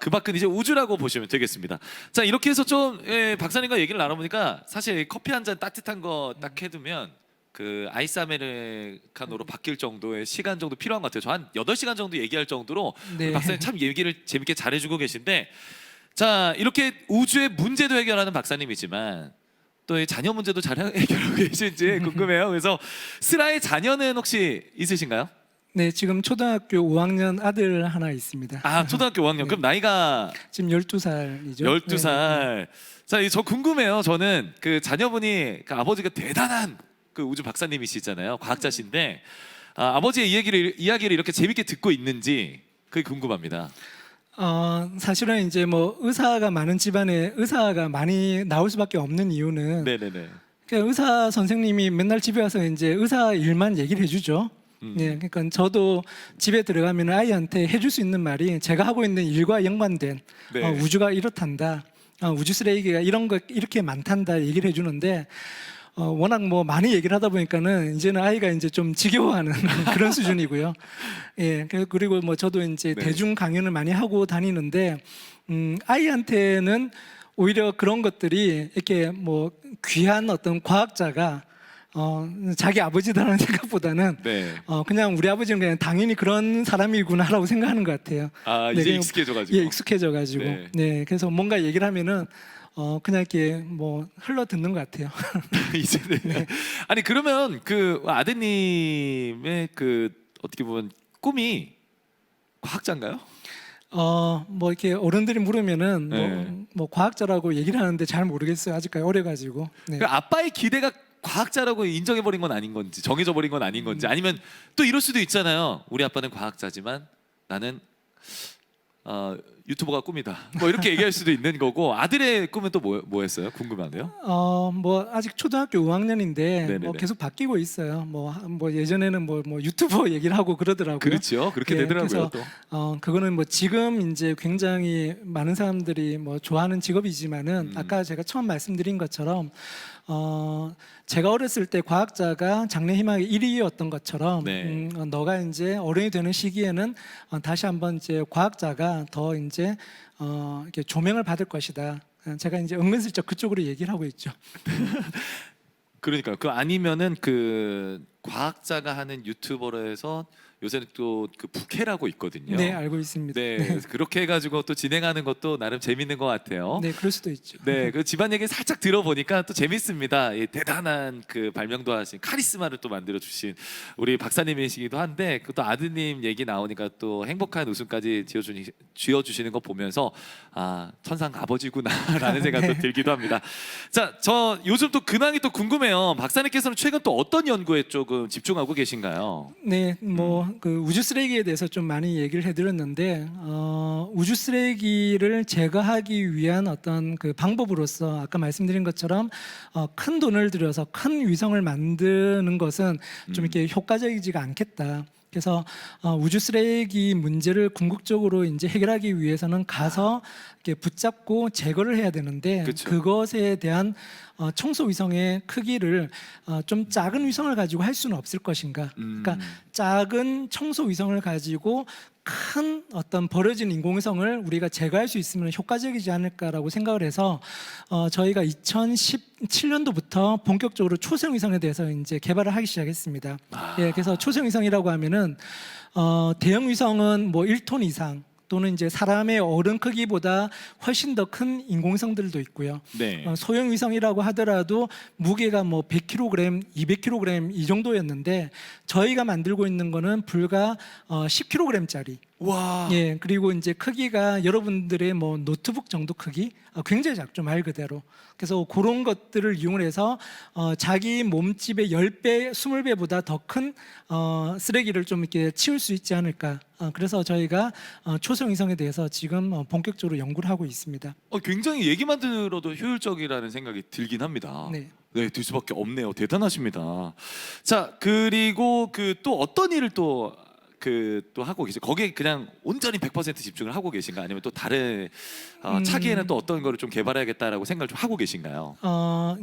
그 밖은 이제 우주라고 보시면 되겠습니다. 자, 이렇게 해서 좀 박사님과 얘기를 나눠보니까 사실 커피 한 잔 따뜻한 거 딱 해두면 그 아이스 아메리카노로 바뀔 정도의 시간 정도 필요한 것 같아요. 저 한 8시간 정도 얘기할 정도로 네. 박사님 참 얘기를 재밌게 잘해주고 계신데, 자, 이렇게 우주의 문제도 해결하는 박사님이지만 또 이 자녀 문제도 잘 해결하고 계신지 궁금해요. 그래서 슬아의 자녀는 혹시 있으신가요? 네, 지금 초등학교 5학년 아들 하나 있습니다. 초등학교 5학년. 네. 그럼 나이가 지금 12살이죠. 12살. 자, 저 궁금해요. 저는 그 자녀분이 그 아버지가 대단한 그 우주 박사님이시잖아요. 과학자신데 아버지의 이야기를 이렇게 재밌게 듣고 있는지 그게 궁금합니다. 사실은 이제 뭐 의사가 많은 집안에 의사가 많이 나올 수밖에 없는 이유는, 네네네. 그러니까 의사 선생님이 맨날 집에 와서 이제 의사 일만 얘기를 해주죠. 네, 그러니까 저도 집에 들어가면 아이한테 해줄 수 있는 말이, 제가 하고 있는 일과 연관된 네. 우주가 이렇단다, 우주 쓰레기가 이런 거 이렇게 많단다 얘기를 해주는데, 워낙 뭐 많이 얘기를 하다 보니까는 이제는 아이가 이제 좀 지겨워하는 그런 수준이고요. 예, 그리고 뭐 저도 이제 네. 대중 강연을 많이 하고 다니는데, 아이한테는 오히려 그런 것들이 이렇게 뭐 귀한 어떤 과학자가 자기 아버지다라는 생각보다는 네. 그냥 우리 아버지는 그냥 당연히 그런 사람이구나라고 생각하는 것 같아요. 이제 그냥, 익숙해져가지고. 예, 익숙해져가지고. 네. 네, 그래서 뭔가 얘기를 하면은 그냥 이렇게 뭐 흘러 듣는 것 같아요. 이제는. 네. 아니, 그러면 그 아드님의 그 어떻게 보면 꿈이 과학자인가요? 뭐 이렇게 어른들이 물으면은 네. 뭐 과학자라고 얘기를 하는데 잘 모르겠어요. 아직까지 어려가지고. 네. 그 아빠의 기대가 과학자라고 인정해버린 건 아닌 건지, 정해져버린 건 아닌 건지, 아니면 또 이럴 수도 있잖아요. 우리 아빠는 과학자지만 나는 유튜버가 꿈이다. 뭐 이렇게 얘기할 수도 있는 거고 아들의 꿈은 또 뭐였어요? 궁금한데요. 뭐 아직 초등학교 5학년인데 네네네. 뭐 계속 바뀌고 있어요. 뭐 예전에는 뭐 유튜버 얘기를 하고 그러더라고요. 그렇죠. 그렇게 예, 되더라고요. 그래서 또. 그거는 뭐 지금 이제 굉장히 많은 사람들이 뭐 좋아하는 직업이지만은 아까 제가 처음 말씀드린 것처럼 제가 어렸을 때 과학자가 장래희망의 1위였던 것처럼 네. 너가 이제 어른이 되는 시기에는 다시 한번 이제 과학자가 더 이제 이렇게 조명을 받을 것이다. 제가 이제 은근슬쩍 그쪽으로 얘기를 하고 있죠. 그러니까 그 아니면은 그 과학자가 하는 유튜버로 해서 요새는 또 그 부캐라고 있거든요. 네, 알고 있습니다. 네, 그렇게 해가지고 또 진행하는 것도 나름 재밌는 것 같아요. 네, 그럴 수도 있죠. 네, 그 집안 얘기 살짝 들어보니까 또 재밌습니다. 이 대단한 그 발명도 하신 카리스마를 또 만들어 주신 우리 박사님이시기도 한데 그 또 아드님 얘기 나오니까 또 행복한 웃음까지 지어주시는 거 보면서 아 천상 아버지구나라는 생각도 네. 들기도 합니다. 자, 저 요즘 또 근황이 또 궁금해요. 박사님께서는 최근 또 어떤 연구에 조금 집중하고 계신가요? 네, 뭐 그 우주 쓰레기에 대해서 좀 많이 얘기를 해드렸는데 우주 쓰레기를 제거하기 위한 어떤 그 방법으로서 아까 말씀드린 것처럼 큰 돈을 들여서 큰 위성을 만드는 것은 좀 이렇게 효과적이지가 않겠다. 그래서 우주 쓰레기 문제를 궁극적으로 이제 해결하기 위해서는 가서 이렇게 붙잡고 제거를 해야 되는데 그쵸. 그것에 대한 청소 위성의 크기를 좀 작은 위성을 가지고 할 수는 없을 것인가? 그러니까 작은 청소 위성을 가지고 큰 어떤 버려진 인공위성을 우리가 제거할 수 있으면 효과적이지 않을까라고 생각을 해서 저희가 2017년도부터 본격적으로 초성 위성에 대해서 이제 개발을 하기 시작했습니다. 예, 그래서 초성 위성이라고 하면은 대형 위성은 뭐 1톤 이상 또는 이제 사람의 어른 크기보다 훨씬 더 큰 인공위성들도 있고요. 네. 소형 위성이라고 하더라도 무게가 뭐 100kg, 200kg 이 정도였는데 저희가 만들고 있는 거는 불과 10kg짜리. 와. 예, 그리고 이제 크기가 여러분들의 뭐 노트북 정도 크기, 굉장히 작죠, 말 그대로. 그래서 그런 것들을 이용해서 자기 몸집의 10배, 20배보다 더 큰 쓰레기를 좀 이렇게 치울 수 있지 않을까. 그래서 저희가 초성 위성에 대해서 지금 본격적으로 연구를 하고 있습니다. 굉장히 얘기만 들어도 효율적이라는 생각이 들긴 합니다. 네. 네, 들 수밖에 없네요. 대단하십니다. 자, 그리고 그 또 어떤 일을 또 하고 계세요? 거기에 그냥 온전히 100% 집중을 하고 계신가? 아니면 또 다른 차기에는 또 어떤 거를 좀 개발해야겠다라고 생각을 좀 하고 계신가요?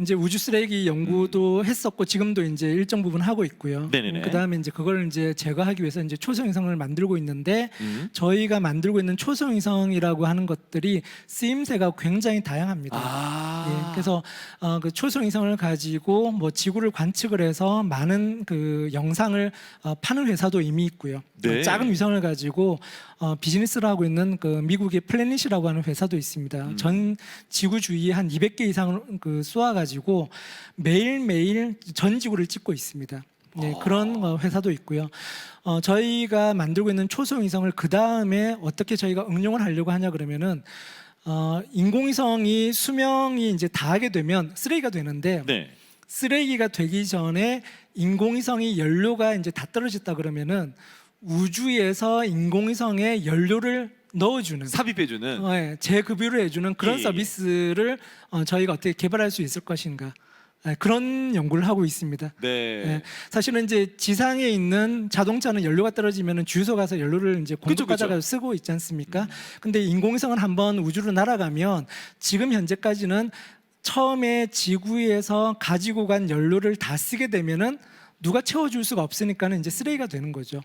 이제 우주 쓰레기 연구도 했었고 지금도 이제 일정 부분 하고 있고요. 네네네. 그다음에 이제 그걸 이제 제거하기 위해서 이제 초성 위성을 만들고 있는데 저희가 만들고 있는 초성 위성이라고 하는 것들이 쓰임새가 굉장히 다양합니다. 예, 그래서 그 초성 위성을 가지고 뭐 지구를 관측을 해서 많은 그 영상을 파는 회사도 이미 있고요. 네. 작은 위성을 가지고 비즈니스를 하고 있는 그 미국의 플래닛이라고 하는 회사도 있습니다. 전 지구 주위에 한 200개 이상을 그 쏘아가지고 매일매일 전 지구를 찍고 있습니다. 네, 그런 회사도 있고요. 저희가 만들고 있는 초성 위성을 그 다음에 어떻게 저희가 응용을 하려고 하냐 그러면은 인공위성이 수명이 이제 다하게 되면 쓰레기가 되는데 네. 쓰레기가 되기 전에 인공위성이 연료가 이제 다 떨어졌다 그러면은 우주에서 인공위성에 연료를 넣어주는 삽입해주는 재급유를 해주는 그런 예. 서비스를 저희가 어떻게 개발할 수 있을 것인가 그런 연구를 하고 있습니다. 네. 예, 사실은 이제 지상에 있는 자동차는 연료가 떨어지면은 주유소 가서 연료를 이제 공급받아가 쓰고 있지 않습니까? 근데 인공위성은 한번 우주로 날아가면 지금 현재까지는 처음에 지구에서 가지고 간 연료를 다 쓰게 되면은 누가 채워줄 수가 없으니까는 이제 쓰레기가 되는 거죠.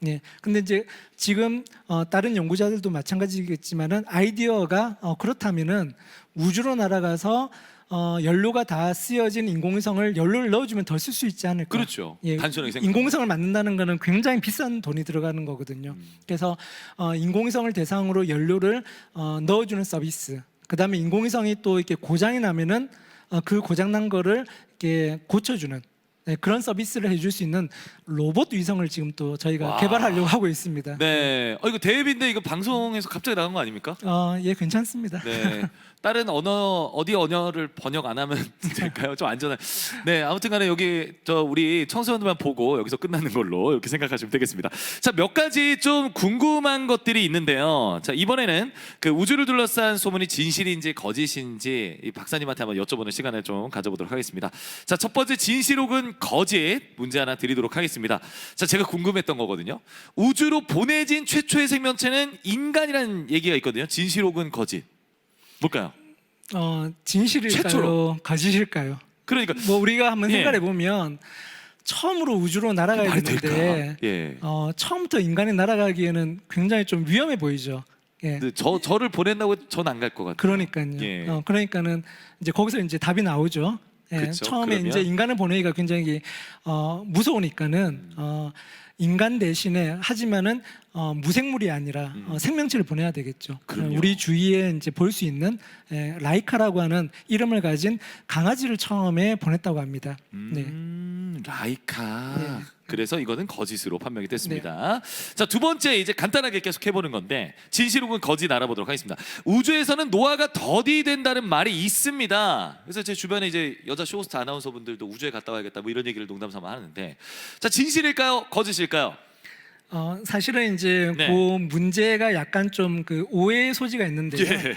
네. 근데 이제 지금 다른 연구자들도 마찬가지겠지만은 아이디어가 그렇다면은 우주로 날아가서 연료가 다 쓰여진 인공위성을 연료를 넣어주면 더 쓸 수 있지 않을까? 그렇죠. 예, 단순하게 생각. 인공위성을 만든다는 거는 굉장히 비싼 돈이 들어가는 거거든요. 그래서 인공위성을 대상으로 연료를 넣어주는 서비스. 그다음에 인공위성이 또 이렇게 고장이 나면은 그 고장 난 거를 이렇게 고쳐주는. 네, 그런 서비스를 해줄 수 있는 로봇 위성을 지금 또 저희가 와. 개발하려고 하고 있습니다. 네. 이거 대회인데 이거 방송에서 갑자기 나간 거 아닙니까? 예, 괜찮습니다. 네. 다른 어디 언어를 번역 안 하면 될까요? 좀 안전한. 네, 아무튼간에 여기 우리 청소년들만 보고 여기서 끝나는 걸로 이렇게 생각하시면 되겠습니다. 자, 몇 가지 좀 궁금한 것들이 있는데요. 자, 이번에는 그 우주를 둘러싼 소문이 진실인지 거짓인지 이 박사님한테 한번 여쭤보는 시간을 좀 가져보도록 하겠습니다. 자, 첫 번째 진실 혹은 거짓 문제 하나 드리도록 하겠습니다. 자, 제가 궁금했던 거거든요. 우주로 보내진 최초의 생명체는 인간이라는 얘기가 있거든요. 진실 혹은 거짓. 뭘까요? 진실일까요? 최초로. 거짓일까요? 그러니까 뭐 우리가 한번 예. 생각해 보면 처음으로 우주로 날아가야 말이 되는데 될까? 예. 처음부터 인간이 날아가기에는 굉장히 좀 위험해 보이죠. 예. 근데 저를 보낸다고 전 안 갈 것 같아요. 그러니까요. 예. 그러니까는 이제 거기서 이제 답이 나오죠. 예. 그쵸, 처음에 그러면? 이제 인간을 보내기가 굉장히 무서우니까는 인간 대신에 하지만은 무생물이 아니라 생명체를 보내야 되겠죠. 그럼요. 우리 주위에 이제 볼 수 있는 라이카라고 하는 이름을 가진 강아지를 처음에 보냈다고 합니다. 네. 라이카. 네. 그래서 이거는 거짓으로 판명이 됐습니다. 자, 두 번째 이제 간단하게 계속 해보는 건데 진실 혹은 거짓 알아보도록 하겠습니다. 우주에서는 노화가 더디 된다는 말이 있습니다. 그래서 제 주변에 이제 여자 쇼호스트 아나운서분들도 우주에 갔다 와야겠다 뭐 이런 얘기를 농담삼아 하는데 자, 진실일까요? 거짓일까요? 사실은 이제 네. 그 문제가 약간 좀 그 오해의 소지가 있는데요. 예.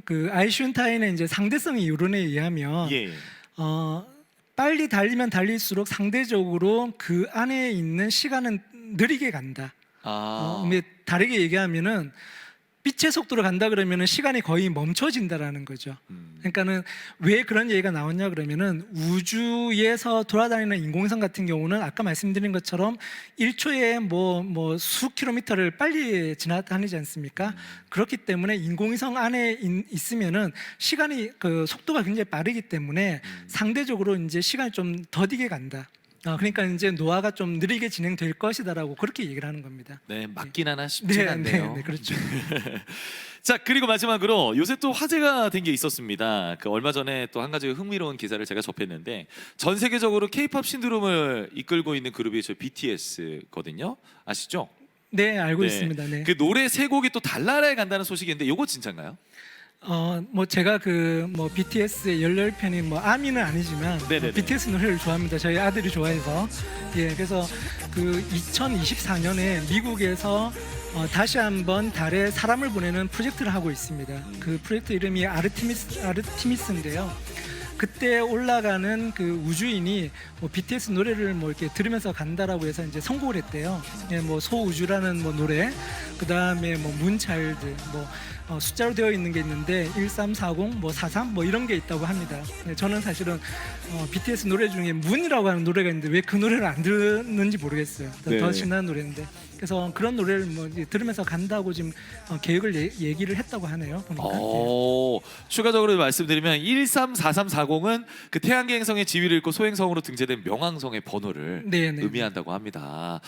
그 아인슈타인의 이제 상대성 이론에 의하면 예. 빨리 달리면 달릴수록 상대적으로 그 안에 있는 시간은 느리게 간다. 다르게 얘기하면은 빛의 속도로 간다 그러면은 시간이 거의 멈춰진다라는 거죠. 그러니까는 왜 그런 얘기가 나왔냐 그러면은 우주에서 돌아다니는 인공위성 같은 경우는 아까 말씀드린 것처럼 1초에 뭐 수 킬로미터를 빨리 지나다니지 않습니까? 그렇기 때문에 인공위성 안에 있으면은 시간이 그 속도가 굉장히 빠르기 때문에 상대적으로 이제 시간이 좀 더디게 간다. 그러니까 이제 노화가 좀 느리게 진행될 것이다라고 그렇게 얘기를 하는 겁니다. 네, 맞긴 하나 쉽진 않네요. 네, 그렇죠. 자, 그리고 마지막으로 요새 또 화제가 된 게 있었습니다. 그 얼마 전에 또 한 가지 흥미로운 기사를 제가 접했는데 전 세계적으로 K-팝 신드롬을 이끌고 있는 그룹이 저 BTS거든요. 아시죠? 네, 알고 네. 있습니다. 네. 그 노래 세 곡이 또 달나라에 간다는 소식이 있는데 이거 진짜인가요? 뭐 제가 BTS의 열렬 팬인 아미는 아니지만 네네네. BTS 노래를 좋아합니다. 저희 아들이 좋아해서. 그래서 그 2024년에 미국에서 다시 한번 달에 사람을 보내는 프로젝트를 하고 있습니다. 그 프로젝트 이름이 아르티미스인데요. 그때 올라가는 그 우주인이 BTS 노래를 이렇게 들으면서 간다라고 해서 이제 선곡을 했대요. 소우주라는 노래, 그 다음에 문차일드, 숫자로 되어 있는 게 있는데 1340, 43 이런 게 있다고 합니다. 저는 사실은 BTS 노래 중에 문이라고 하는 노래가 있는데 왜 그 노래를 안 듣는지 모르겠어요. 네. 더 신나는 노래인데. 그래서 그런 노래를 이제 들으면서 간다고 지금 계획을 얘기를 했다고 하네요. 보니까. 추가적으로 말씀드리면 134340은 그 태양계 행성의 지위를 잃고 소행성으로 등재된 명왕성의 번호를 네네. 의미한다고 합니다.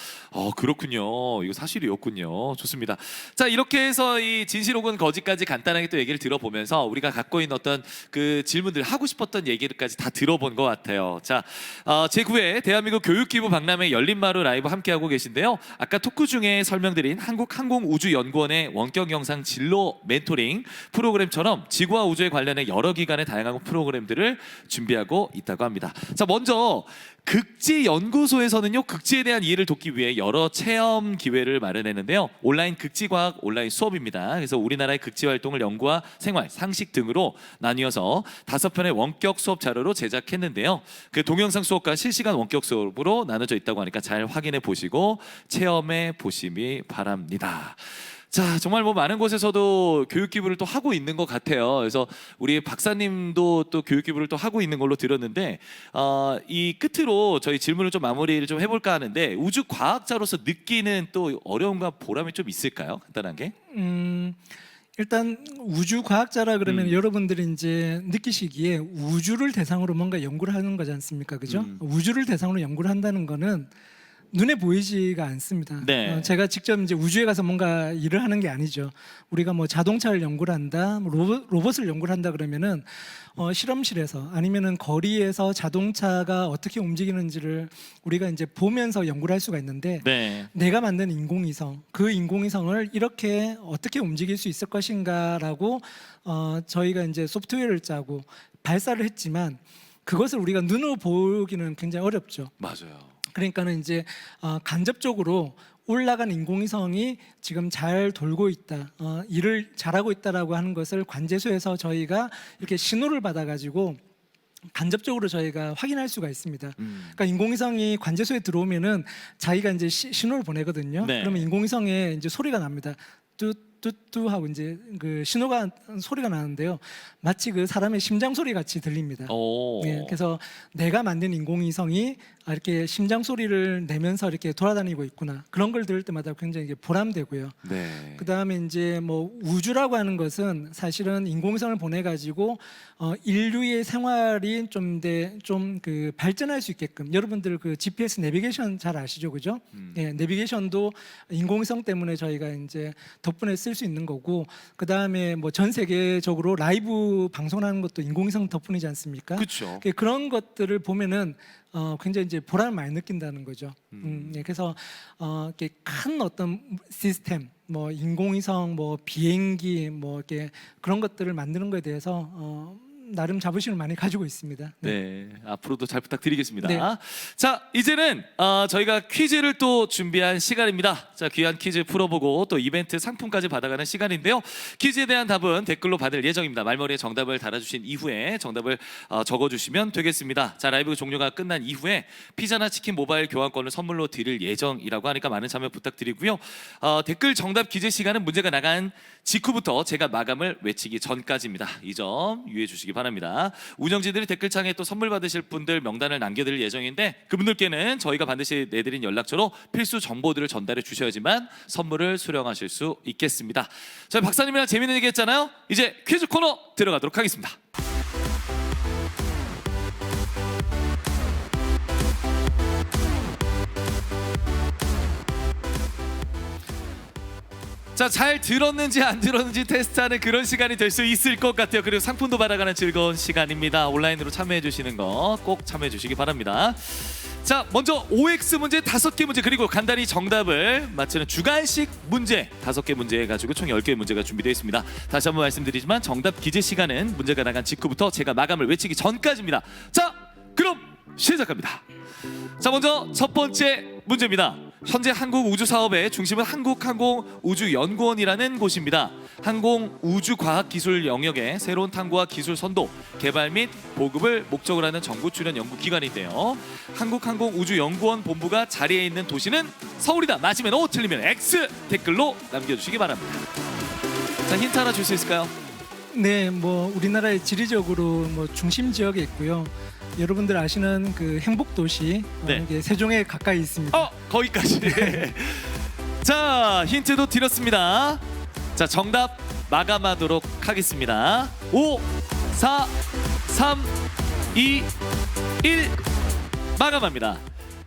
그렇군요. 이거 사실이었군요. 좋습니다. 자, 이렇게 해서 이 진실 혹은 거짓까지 간단하게 또 얘기를 들어보면서 우리가 갖고 있는 어떤 그 질문들 하고 싶었던 얘기들까지 다 들어본 것 같아요. 자, 제9회 대한민국 교육기부 박람회 열린마루 라이브 함께하고 계신데요. 아까 토크 중에 설명드린 한국항공우주연구원의 원격 영상 진로 멘토링 프로그램처럼 지구와 우주에 관련해 여러 기관의 다양한 프로그램들을 준비하고 있다고 합니다. 자, 먼저 극지 연구소에서는요, 극지에 대한 이해를 돕기 위해 여러 체험 기회를 마련했는데요. 온라인 극지과학 온라인 수업입니다. 그래서 우리나라의 극지 활동을 연구와 생활, 상식 등으로 나뉘어서 5편의 원격 수업 자료로 제작했는데요. 그 동영상 수업과 실시간 원격 수업으로 나눠져 있다고 하니까 잘 확인해 보시고 체험해 보시기 바랍니다. 자, 정말 많은 곳에서도 교육기부를 또 하고 있는 것 같아요. 그래서 우리 박사님도 또 교육기부를 또 하고 있는 걸로 들었는데 이 끝으로 저희 질문을 좀 마무리를 좀 해볼까 하는데 우주 과학자로서 느끼는 또 어려움과 보람이 좀 있을까요? 간단하게. 일단 우주 과학자라 그러면 여러분들이 이제 느끼시기에 우주를 대상으로 뭔가 연구를 하는 거지 않습니까? 그죠? 우주를 대상으로 연구를 한다는 거는 눈에 보이지가 않습니다. 네. 제가 직접 이제 우주에 가서 뭔가 일을 하는 게 아니죠. 우리가 뭐 자동차를 연구를 한다, 뭐 로봇을 연구를 한다 그러면은 실험실에서 아니면은 거리에서 자동차가 어떻게 움직이는지를 우리가 이제 보면서 연구를 할 수가 있는데 네. 내가 만든 인공위성, 그 인공위성을 이렇게 어떻게 움직일 수 있을 것인가라고 저희가 이제 소프트웨어를 짜고 발사를 했지만 그것을 우리가 눈으로 보기는 굉장히 어렵죠. 맞아요. 그러니까는 이제 간접적으로 올라간 인공위성이 지금 잘 돌고 있다, 일을 잘하고 있다라고 하는 것을 관제소에서 저희가 이렇게 신호를 받아가지고 간접적으로 저희가 확인할 수가 있습니다. 그러니까 인공위성이 관제소에 들어오면은 자기가 이제 신호를 보내거든요. 네. 그러면 인공위성에 이제 소리가 납니다. 뚜뚜뚜 하고 이제 그 신호가 소리가 나는데요. 마치 그 사람의 심장 소리 같이 들립니다. 오. 네, 그래서 내가 만든 인공위성이 이렇게 심장 소리를 내면서 이렇게 돌아다니고 있구나, 그런 걸 들을 때마다 굉장히 이게 보람되고요. 네. 그 다음에 이제 뭐 우주라고 하는 것은 사실은 인공위성을 보내가지고 인류의 생활이 좀 그 발전할 수 있게끔, 여러분들 그 GPS 내비게이션 잘 아시죠, 그죠? 예, 내비게이션도 인공위성 때문에 저희가 이제 덕분에 쓸 수 있는 거고, 그 다음에 뭐 전 세계적으로 라이브 방송하는 것도 인공위성 덕분이지 않습니까? 그렇죠. 그런 것들을 보면은 굉장히 이제 보람을 많이 느낀다는 거죠. 예, 그래서 이렇게 큰 어떤 시스템, 뭐 인공위성, 뭐 비행기, 뭐 이렇게 그런 것들을 만드는 것에 대해서 나름 자부심을 많이 가지고 있습니다. 네, 앞으로도 잘 부탁드리겠습니다. 네. 자, 이제는 저희가 퀴즈를 또 준비한 시간입니다. 자, 귀한 퀴즈 풀어보고 또 이벤트 상품까지 받아가는 시간인데요. 퀴즈에 대한 답은 댓글로 받을 예정입니다. 말머리에 정답을 달아주신 이후에 정답을 적어주시면 되겠습니다. 자, 라이브 종료가 끝난 이후에 피자나 치킨 모바일 교환권을 선물로 드릴 예정이라고 하니까 많은 참여 부탁드리고요. 댓글 정답 기재 시간은 문제가 나간 직후부터 제가 마감을 외치기 전까지입니다. 이 점 유의해 주시기 바랍니다. 운영진들이 댓글창에 또 선물 받으실 분들 명단을 남겨드릴 예정인데 그분들께는 저희가 반드시 내드린 연락처로 필수 정보들을 전달해 주셔야지만 선물을 수령하실 수 있겠습니다. 저희 박사님이랑 재밌는 얘기 했잖아요. 이제 퀴즈 코너 들어가도록 하겠습니다. 자, 잘 들었는지 안 들었는지 테스트하는 그런 시간이 될 수 있을 것 같아요. 그리고 상품도 받아가는 즐거운 시간입니다. 온라인으로 참여해 주시는 거 꼭 참여해 주시기 바랍니다. 자, 먼저 OX 문제 5개 문제, 그리고 간단히 정답을 맞추는 주간식 문제 5개 문제 해가지고 총 10개의 문제가 준비되어 있습니다. 다시 한번 말씀드리지만 정답 기재 시간은 문제가 나간 직후부터 제가 마감을 외치기 전까지입니다. 자, 그럼 시작합니다. 자, 먼저 첫 번째 문제입니다. 현재 한국 우주 사업의 중심은 한국항공우주연구원이라는 곳입니다. 항공우주과학기술 영역의 새로운 탐구와 기술 선도, 개발 및 보급을 목적으로 하는 정부 출연 연구기관인데요. 한국항공우주연구원 본부가 자리해 있는 도시는 서울이다. 맞으면 O, 틀리면 X 댓글로 남겨주시기 바랍니다. 자, 힌트 하나 줄 수 있을까요? 네, 뭐 우리나라의 지리적으로 뭐 중심 지역에 있고요. 여러분들 아시는 그 행복도시, 네. 이게 세종에 가까이 있습니다. 거기까지. 자, 힌트도 드렸습니다. 자, 정답 마감하도록 하겠습니다. 5, 4, 3, 2, 1 마감합니다.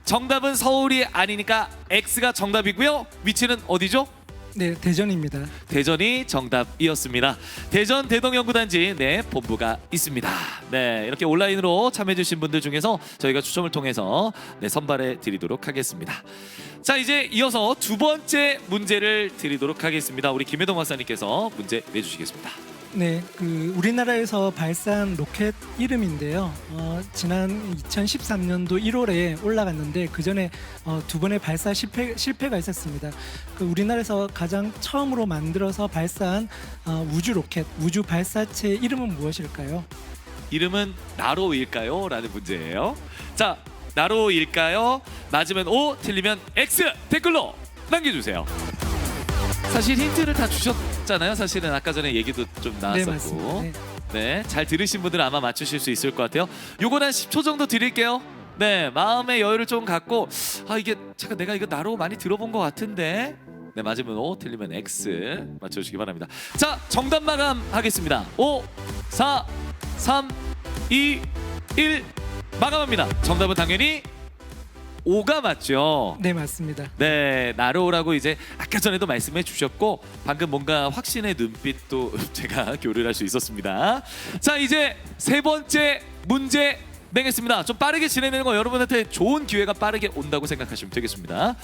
정답은 서울이 아니니까 X가 정답이고요. 위치는 어디죠? 네, 대전입니다. 대전이 정답이었습니다. 대전 대동연구단지 네 본부가 있습니다. 네, 이렇게 온라인으로 참여해주신 분들 중에서 저희가 추첨을 통해서 네, 선발해 드리도록 하겠습니다. 자, 이제 이어서 두 번째 문제를 드리도록 하겠습니다. 우리 김혜동 박사님께서 문제 내주시겠습니다. 네, 그 우리나라에서 발사한 로켓 이름인데요. 지난 2013년도 1월에 올라갔는데 그 전에 두 번의 발사 실패가 있었습니다. 그 우리나라에서 가장 처음으로 만들어서 발사한 우주 로켓, 우주 발사체 이름은 무엇일까요? 이름은 나로일까요? 라는 문제예요. 자, 나로일까요? 맞으면 O, 틀리면 X 댓글로 남겨주세요. 사실 힌트를 다 주셨잖아요. 사실은 아까 전에 얘기도 좀 나왔었고. 네, 맞습니다. 네. 네, 잘 들으신 분들은 아마 맞추실 수 있을 것 같아요. 요건 한 10초 정도 드릴게요. 네, 마음의 여유를 좀 갖고 이게 잠깐 내가 이거 나로 많이 들어본 것 같은데. 네, 맞으면 O, 틀리면 X 맞춰주시기 바랍니다. 자, 정답 마감하겠습니다. 5, 4, 3, 2, 1 마감합니다. 정답은 당연히 나로오가 맞죠? 네, 맞습니다. 네, 나로라고 이제 아까 전에도 말씀해 주셨고 방금 뭔가 확신의 눈빛도 제가 교류를 할 수 있었습니다. 자, 이제 세 번째 문제 내겠습니다. 좀 빠르게 진행되는 거 여러분한테 좋은 기회가 빠르게 온다고 생각하시면 되겠습니다.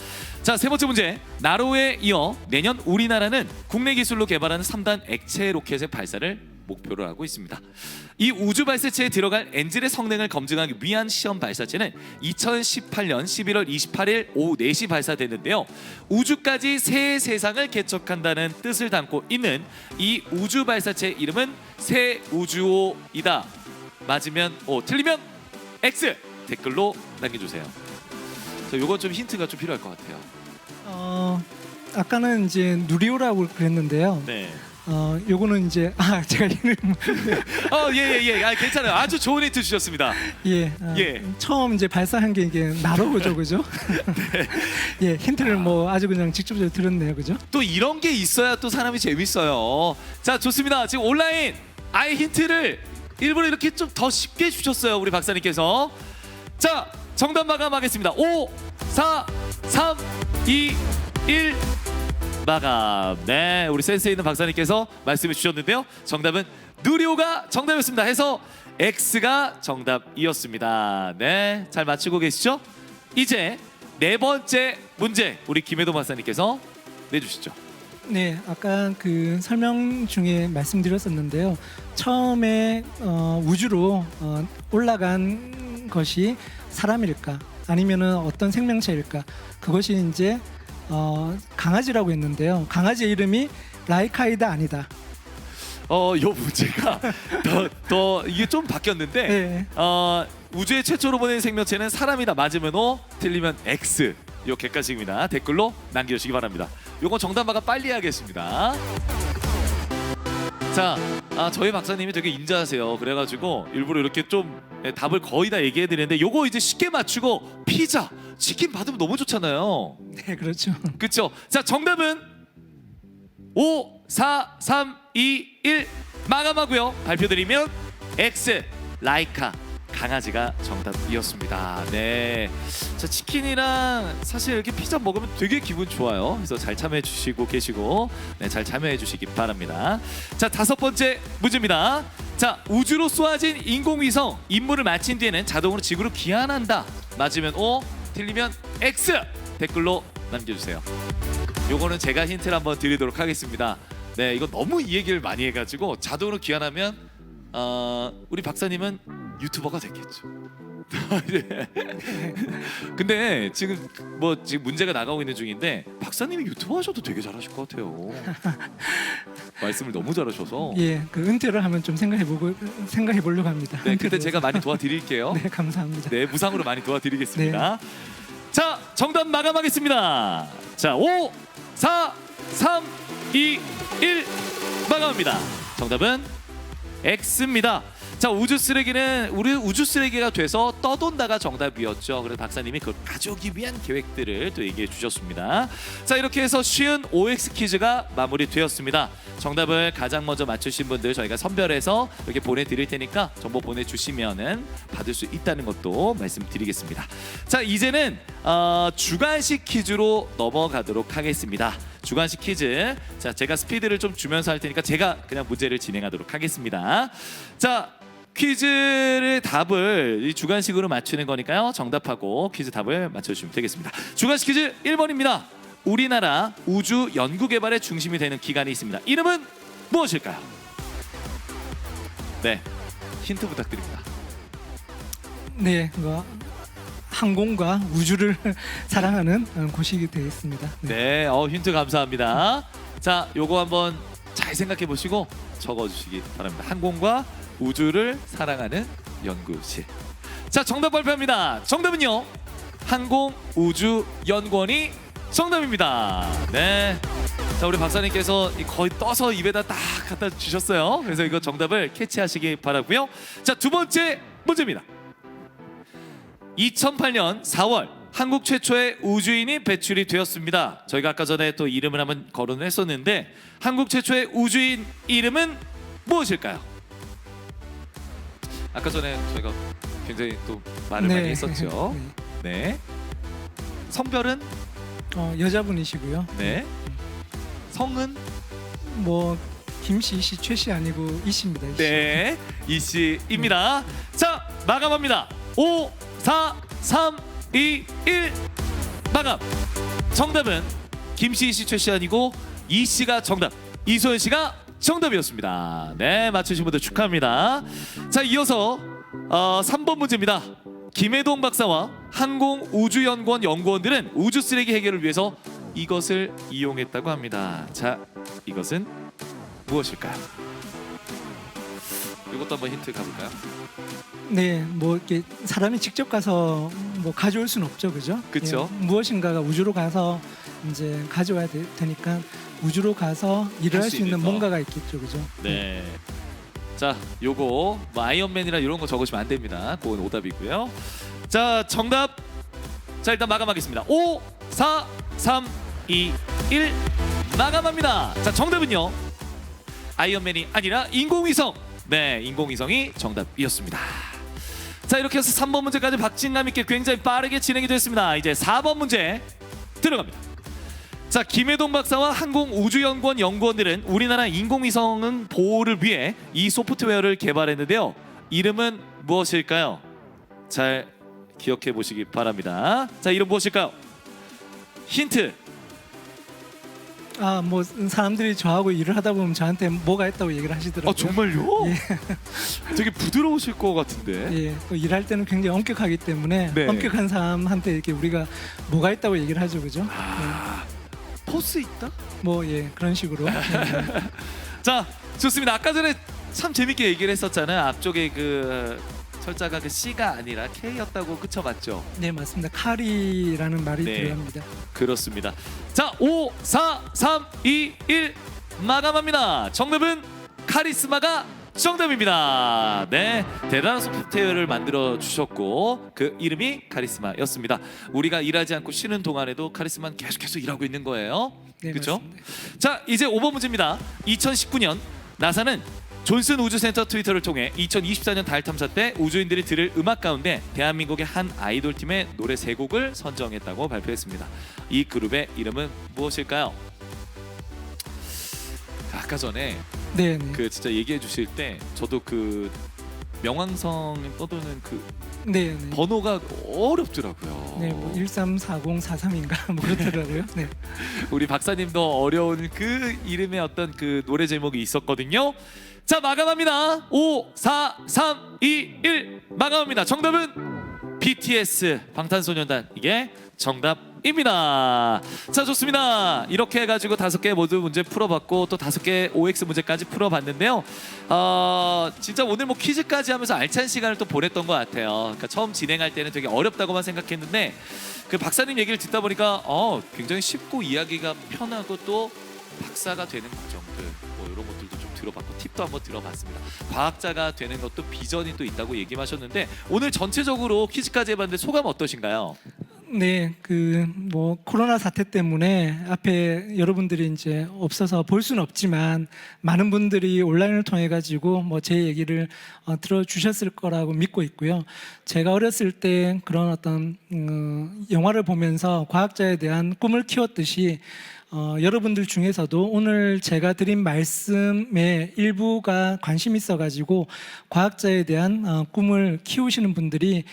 자, 세 번째 문제. 나로에 이어 내년 우리나라는 국내 기술로 개발하는 3단 액체 로켓의 발사를 목표로 하고 있습니다. 이 우주 발사체에 들어갈 엔진의 성능을 검증하기 위한 시험 발사체는 2018년 11월 28일 오후 4시 발사됐는데요. 우주까지 새 세상을 개척한다는 뜻을 담고 있는 이 우주 발사체 이름은 새 우주호이다. 맞으면 O, 틀리면 X. 댓글로 남겨주세요. 자, 요거 좀 힌트가 좀 필요할 것 같아요. 아까는 이제 누리호라고 그랬는데요. 네. 요거는 이제 제가 이름 예. 괜찮아요. 아주 좋은 힌트 주셨습니다. 예, 예. 처음 이제 발사한 게 이게 나로호죠, 그죠? 예, 힌트를 뭐 아주 그냥 직접적으로 들었네요, 그죠? 또 이런 게 있어야 또 사람이 재밌어요. 자, 좋습니다. 지금 온라인 아예 힌트를 일부러 이렇게 좀 더 쉽게 주셨어요, 우리 박사님께서. 자, 정답 마감하겠습니다. 5, 4, 3, 2, 1 마감. 네, 우리 센스 있는 박사님께서 말씀해 주셨는데요. 정답은 누리호가 정답이었습니다. 해서 X가 정답이었습니다. 네, 잘 맞추고 계시죠? 이제 네 번째 문제 우리 김혜동 박사님께서 내주시죠. 네, 아까 그 설명 중에 말씀드렸었는데요. 처음에 우주로 올라간 것이 사람일까 아니면은 어떤 생명체일까? 그것이 이제 강아지라고 했는데요. 강아지의 이름이 라이카이다 아니다. 요 문제가 더 이게 좀 바뀌었는데 네. 우주의 최초로 보낸 생명체는 사람이다. 맞으면 O, 틀리면 X. 요 객관식입니다. 댓글로 남겨주시기 바랍니다. 요건 정답마가 빨리 하겠습니다. 자, 저희 박사님이 되게 인자하세요. 그래가지고 일부러 이렇게 좀 답을 거의 다 얘기해드리는데 요거 이제 쉽게 맞추고 피자, 치킨 받으면 너무 좋잖아요. 네, 그렇죠. 그렇죠. 자, 정답은 5, 4, 3, 2, 1 마감하고요. 발표드리면 X, 라이카, 강아지가 정답이었습니다. 네. 자, 치킨이랑 사실 이렇게 피자 먹으면 되게 기분 좋아요. 그래서 잘 참여해 주시고 계시고, 네, 잘 참여해 주시기 바랍니다. 자, 다섯 번째 문제입니다. 자, 우주로 쏘아진 인공위성 임무를 마친 뒤에는 자동으로 지구로 귀환한다. 맞으면 O, 틀리면 X. 댓글로 남겨주세요. 요거는 제가 힌트를 한번 드리도록 하겠습니다. 네, 이거 너무 이 얘기를 많이 해가지고 자동으로 귀환하면 우리 박사님은 유튜버가 됐겠죠. 근데 지금 문제가 나가고 있는 중인데 박사님이 유튜버 하셔도 되게 잘하실 것 같아요. 말씀을 너무 잘하셔서. 예, 그 은퇴를 하면 좀 생각해 보려고 합니다. 네, 그때 제가 많이 도와드릴게요. 네, 감사합니다. 네, 무상으로 많이 도와드리겠습니다. 자, 정답 마감하겠습니다. 자, 5, 4, 3, 2, 1 마감합니다. 정답은 X입니다. 자, 우주 쓰레기는 우리 우주 쓰레기가 돼서 떠돈다가 정답이었죠. 그래서 박사님이 그걸 가져오기 위한 계획들을 또 얘기해 주셨습니다. 자, 이렇게 해서 쉬운 OX 퀴즈가 마무리되었습니다. 정답을 가장 먼저 맞추신 분들 저희가 선별해서 이렇게 보내드릴 테니까 정보 보내주시면은 받을 수 있다는 것도 말씀드리겠습니다. 자, 이제는 주관식 퀴즈로 넘어가도록 하겠습니다. 주관식 퀴즈. 자, 제가 스피드를 좀 주면서 할 테니까 제가 그냥 문제를 진행하도록 하겠습니다. 자, 퀴즈의 답을 이 주관식으로 맞추는 거니까요. 정답하고 퀴즈 답을 맞춰주시면 되겠습니다. 주관식 퀴즈 1번입니다. 우리나라 우주 연구 개발의 중심이 되는 기관이 있습니다. 이름은 무엇일까요? 네, 힌트 부탁드립니다. 네, 그거 항공과 우주를 사랑하는 곳이 되겠습니다. 네, 힌트 감사합니다. 자, 요거 한번 잘 생각해 보시고 적어주시기 바랍니다. 항공과 우주를 사랑하는 연구실. 자, 정답 발표합니다. 정답은요, 항공우주연구원이 정답입니다. 네. 자, 우리 박사님께서 거의 떠서 입에다 딱 갖다 주셨어요. 그래서 이거 정답을 캐치하시기 바라고요. 자, 두 번째 문제입니다. 2008년 4월 한국 최초의 우주인이 배출이 되었습니다. 저희가 아까 전에 또 이름을 한번 거론을 했었는데 한국 최초의 우주인 이름은 무엇일까요? 아까 전에 저희가 굉장히 또 말을 많이 했었죠. 네. 성별은 여자분이시고요. 네. 성은 뭐 김씨, 이씨, 최씨 아니고 이씨입니다. 이씨. 네. 이씨입니다. 자, 마감합니다. 5 4 3 2 1 마감. 정답은 김씨, 이씨, 최씨 아니고 이씨가 정답. 이소연 씨가 정답이었습니다. 네, 맞추신 분들 축하합니다. 자, 이어서 3번 문제입니다. 김해동 박사와 항공우주연구원 연구원들은 우주 쓰레기 해결을 위해서 이것을 이용했다고 합니다. 자, 이것은 무엇일까요? 이것도 한번 힌트 가볼까요? 네, 뭐 이렇게 사람이 직접 가서 뭐 가져올 수는 없죠, 그죠? 그쵸. 예, 무엇인가가 우주로 가서 이제 가져와야 되니까 우주로 가서 일을 할 수 있는 거. 뭔가가 있겠죠, 그죠? 네. 자, 요거 뭐 아이언맨이나 이런 거 적으시면 안 됩니다. 그건 오답이고요. 자, 정답. 자, 일단 마감하겠습니다. 5 4 3 2 1 마감합니다. 자, 정답은요. 아이언맨이 아니라 인공위성. 네, 인공위성이 정답이었습니다. 자, 이렇게 해서 3번 문제까지 박진감 있게 굉장히 빠르게 진행이 됐습니다. 이제 4번 문제 들어갑니다. 자, 김해동 박사와 항공우주연구원 연구원들은 우리나라 인공위성 보호를 위해 이 소프트웨어를 개발했는데요. 이름은 무엇일까요? 잘 기억해 보시기 바랍니다. 자, 이름 무엇일까요? 힌트. 아, 뭐 사람들이 저하고 일을 하다 보면 저한테 뭐가 있다고 얘기를 하시더라고요. 아, 정말요? 되게 부드러우실 것 같은데. 예, 또 일할 때는 굉장히 엄격하기 때문에 네. 엄격한 사람한테 이렇게 우리가 뭐가 있다고 얘기를 하죠, 그죠? 포스 있다? 뭐 예, 그런 식으로. 자, 좋습니다. 아까 전에 참 재밌게 얘기를 했었잖아요. 앞쪽에 그 철자가 그 C가 아니라 K였다고, 그쵸? 맞죠? 네, 맞습니다. 카리라는 말이 네. 들어갑니다. 그렇습니다. 자, 5 4 3 2 1 마감합니다. 정답은 카리스마가 정답입니다. 네, 대단한 소프트웨어를 만들어 주셨고 그 이름이 카리스마였습니다. 우리가 일하지 않고 쉬는 동안에도 카리스마는 계속해서 일하고 있는 거예요. 네, 그렇죠? 맞습니다. 자, 이제 5번 문제입니다. 2019년 나사는 존슨 우주센터 트위터를 통해 2024년 달 탐사 때 우주인들이 들을 음악 가운데 대한민국의 한 아이돌 팀의 노래 3곡을 선정했다고 발표했습니다. 이 그룹의 이름은 무엇일까요? 아까 전에 네, 네. 그 진짜 얘기해 주실 때 저도 그 명왕성 떠도는 그 네, 네. 번호가 어렵더라고요. 네, 뭐 134043인가 뭐 그렇더라고요. 네. 우리 박사님도 어려운 그 이름의 어떤 그 노래 제목이 있었거든요. 자, 마감합니다. 5 4 3 2 1 마감합니다. 정답은 BTS 방탄소년단, 이게 정답입니다. 자, 좋습니다. 이렇게 해가지고 5개 모두 문제 풀어봤고 또 5개 OX 문제까지 풀어봤는데요. 진짜 오늘 뭐 퀴즈까지 하면서 알찬 시간을 또 보냈던 것 같아요. 그러니까 처음 진행할 때는 되게 어렵다고만 생각했는데 그 박사님 얘기를 듣다 보니까 굉장히 쉽고 이야기가 편하고 또 박사가 되는 과정들 뭐 이런 것들도 좀 들어봤고 팁도 한번 들어봤습니다. 과학자가 되는 것도 비전이 또 있다고 얘기하셨는데 오늘 전체적으로 퀴즈까지 해봤는데 소감 어떠신가요? 네, 그 뭐 코로나 사태 때문에 앞에 여러분들이 이제 없어서 볼 수는 없지만 많은 분들이 온라인을 통해 가지고 뭐 제 얘기를 들어주셨을 거라고 믿고 있고요. 제가 어렸을 때 그런 어떤 영화를 보면서 과학자에 대한 꿈을 키웠듯이 여러분들 중에서도 오늘 제가 드린 말씀의 일부가 관심 있어가지고 과학자에 대한 꿈을 키우시는 분들이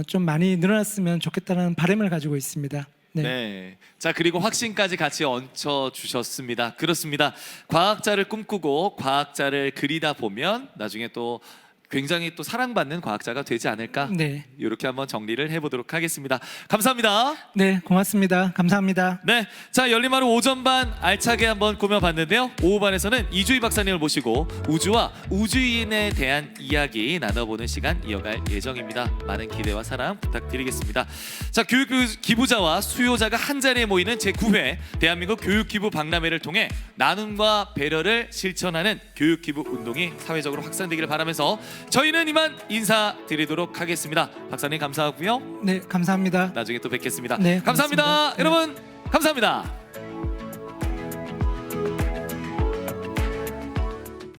좀 많이 늘어났으면 좋겠다는 바람을 가지고 있습니다. 네. 네. 자, 그리고 확신까지 같이 얹혀 주셨습니다. 그렇습니다. 과학자를 꿈꾸고 과학자를 그리다 보면 나중에 또 굉장히 또 사랑받는 과학자가 되지 않을까? 네. 이렇게 한번 정리를 해보도록 하겠습니다. 감사합니다. 네, 고맙습니다. 감사합니다. 네, 자, 열린마루 오전반 알차게 한번 꾸며봤는데요. 오후반에서는 이주희 박사님을 모시고 우주와 우주인에 대한 이야기 나눠보는 시간 이어갈 예정입니다. 많은 기대와 사랑 부탁드리겠습니다. 자, 교육 기부자와 수요자가 한 자리에 모이는 제9회 대한민국 교육기부 박람회를 통해 나눔과 배려를 실천하는 교육기부 운동이 사회적으로 확산되기를 바라면서 저희는 이만 인사드리도록 하겠습니다. 박사님 감사하고요. 네, 감사합니다. 나중에 또 뵙겠습니다. 네, 감사합니다. 고맙습니다. 여러분 감사합니다.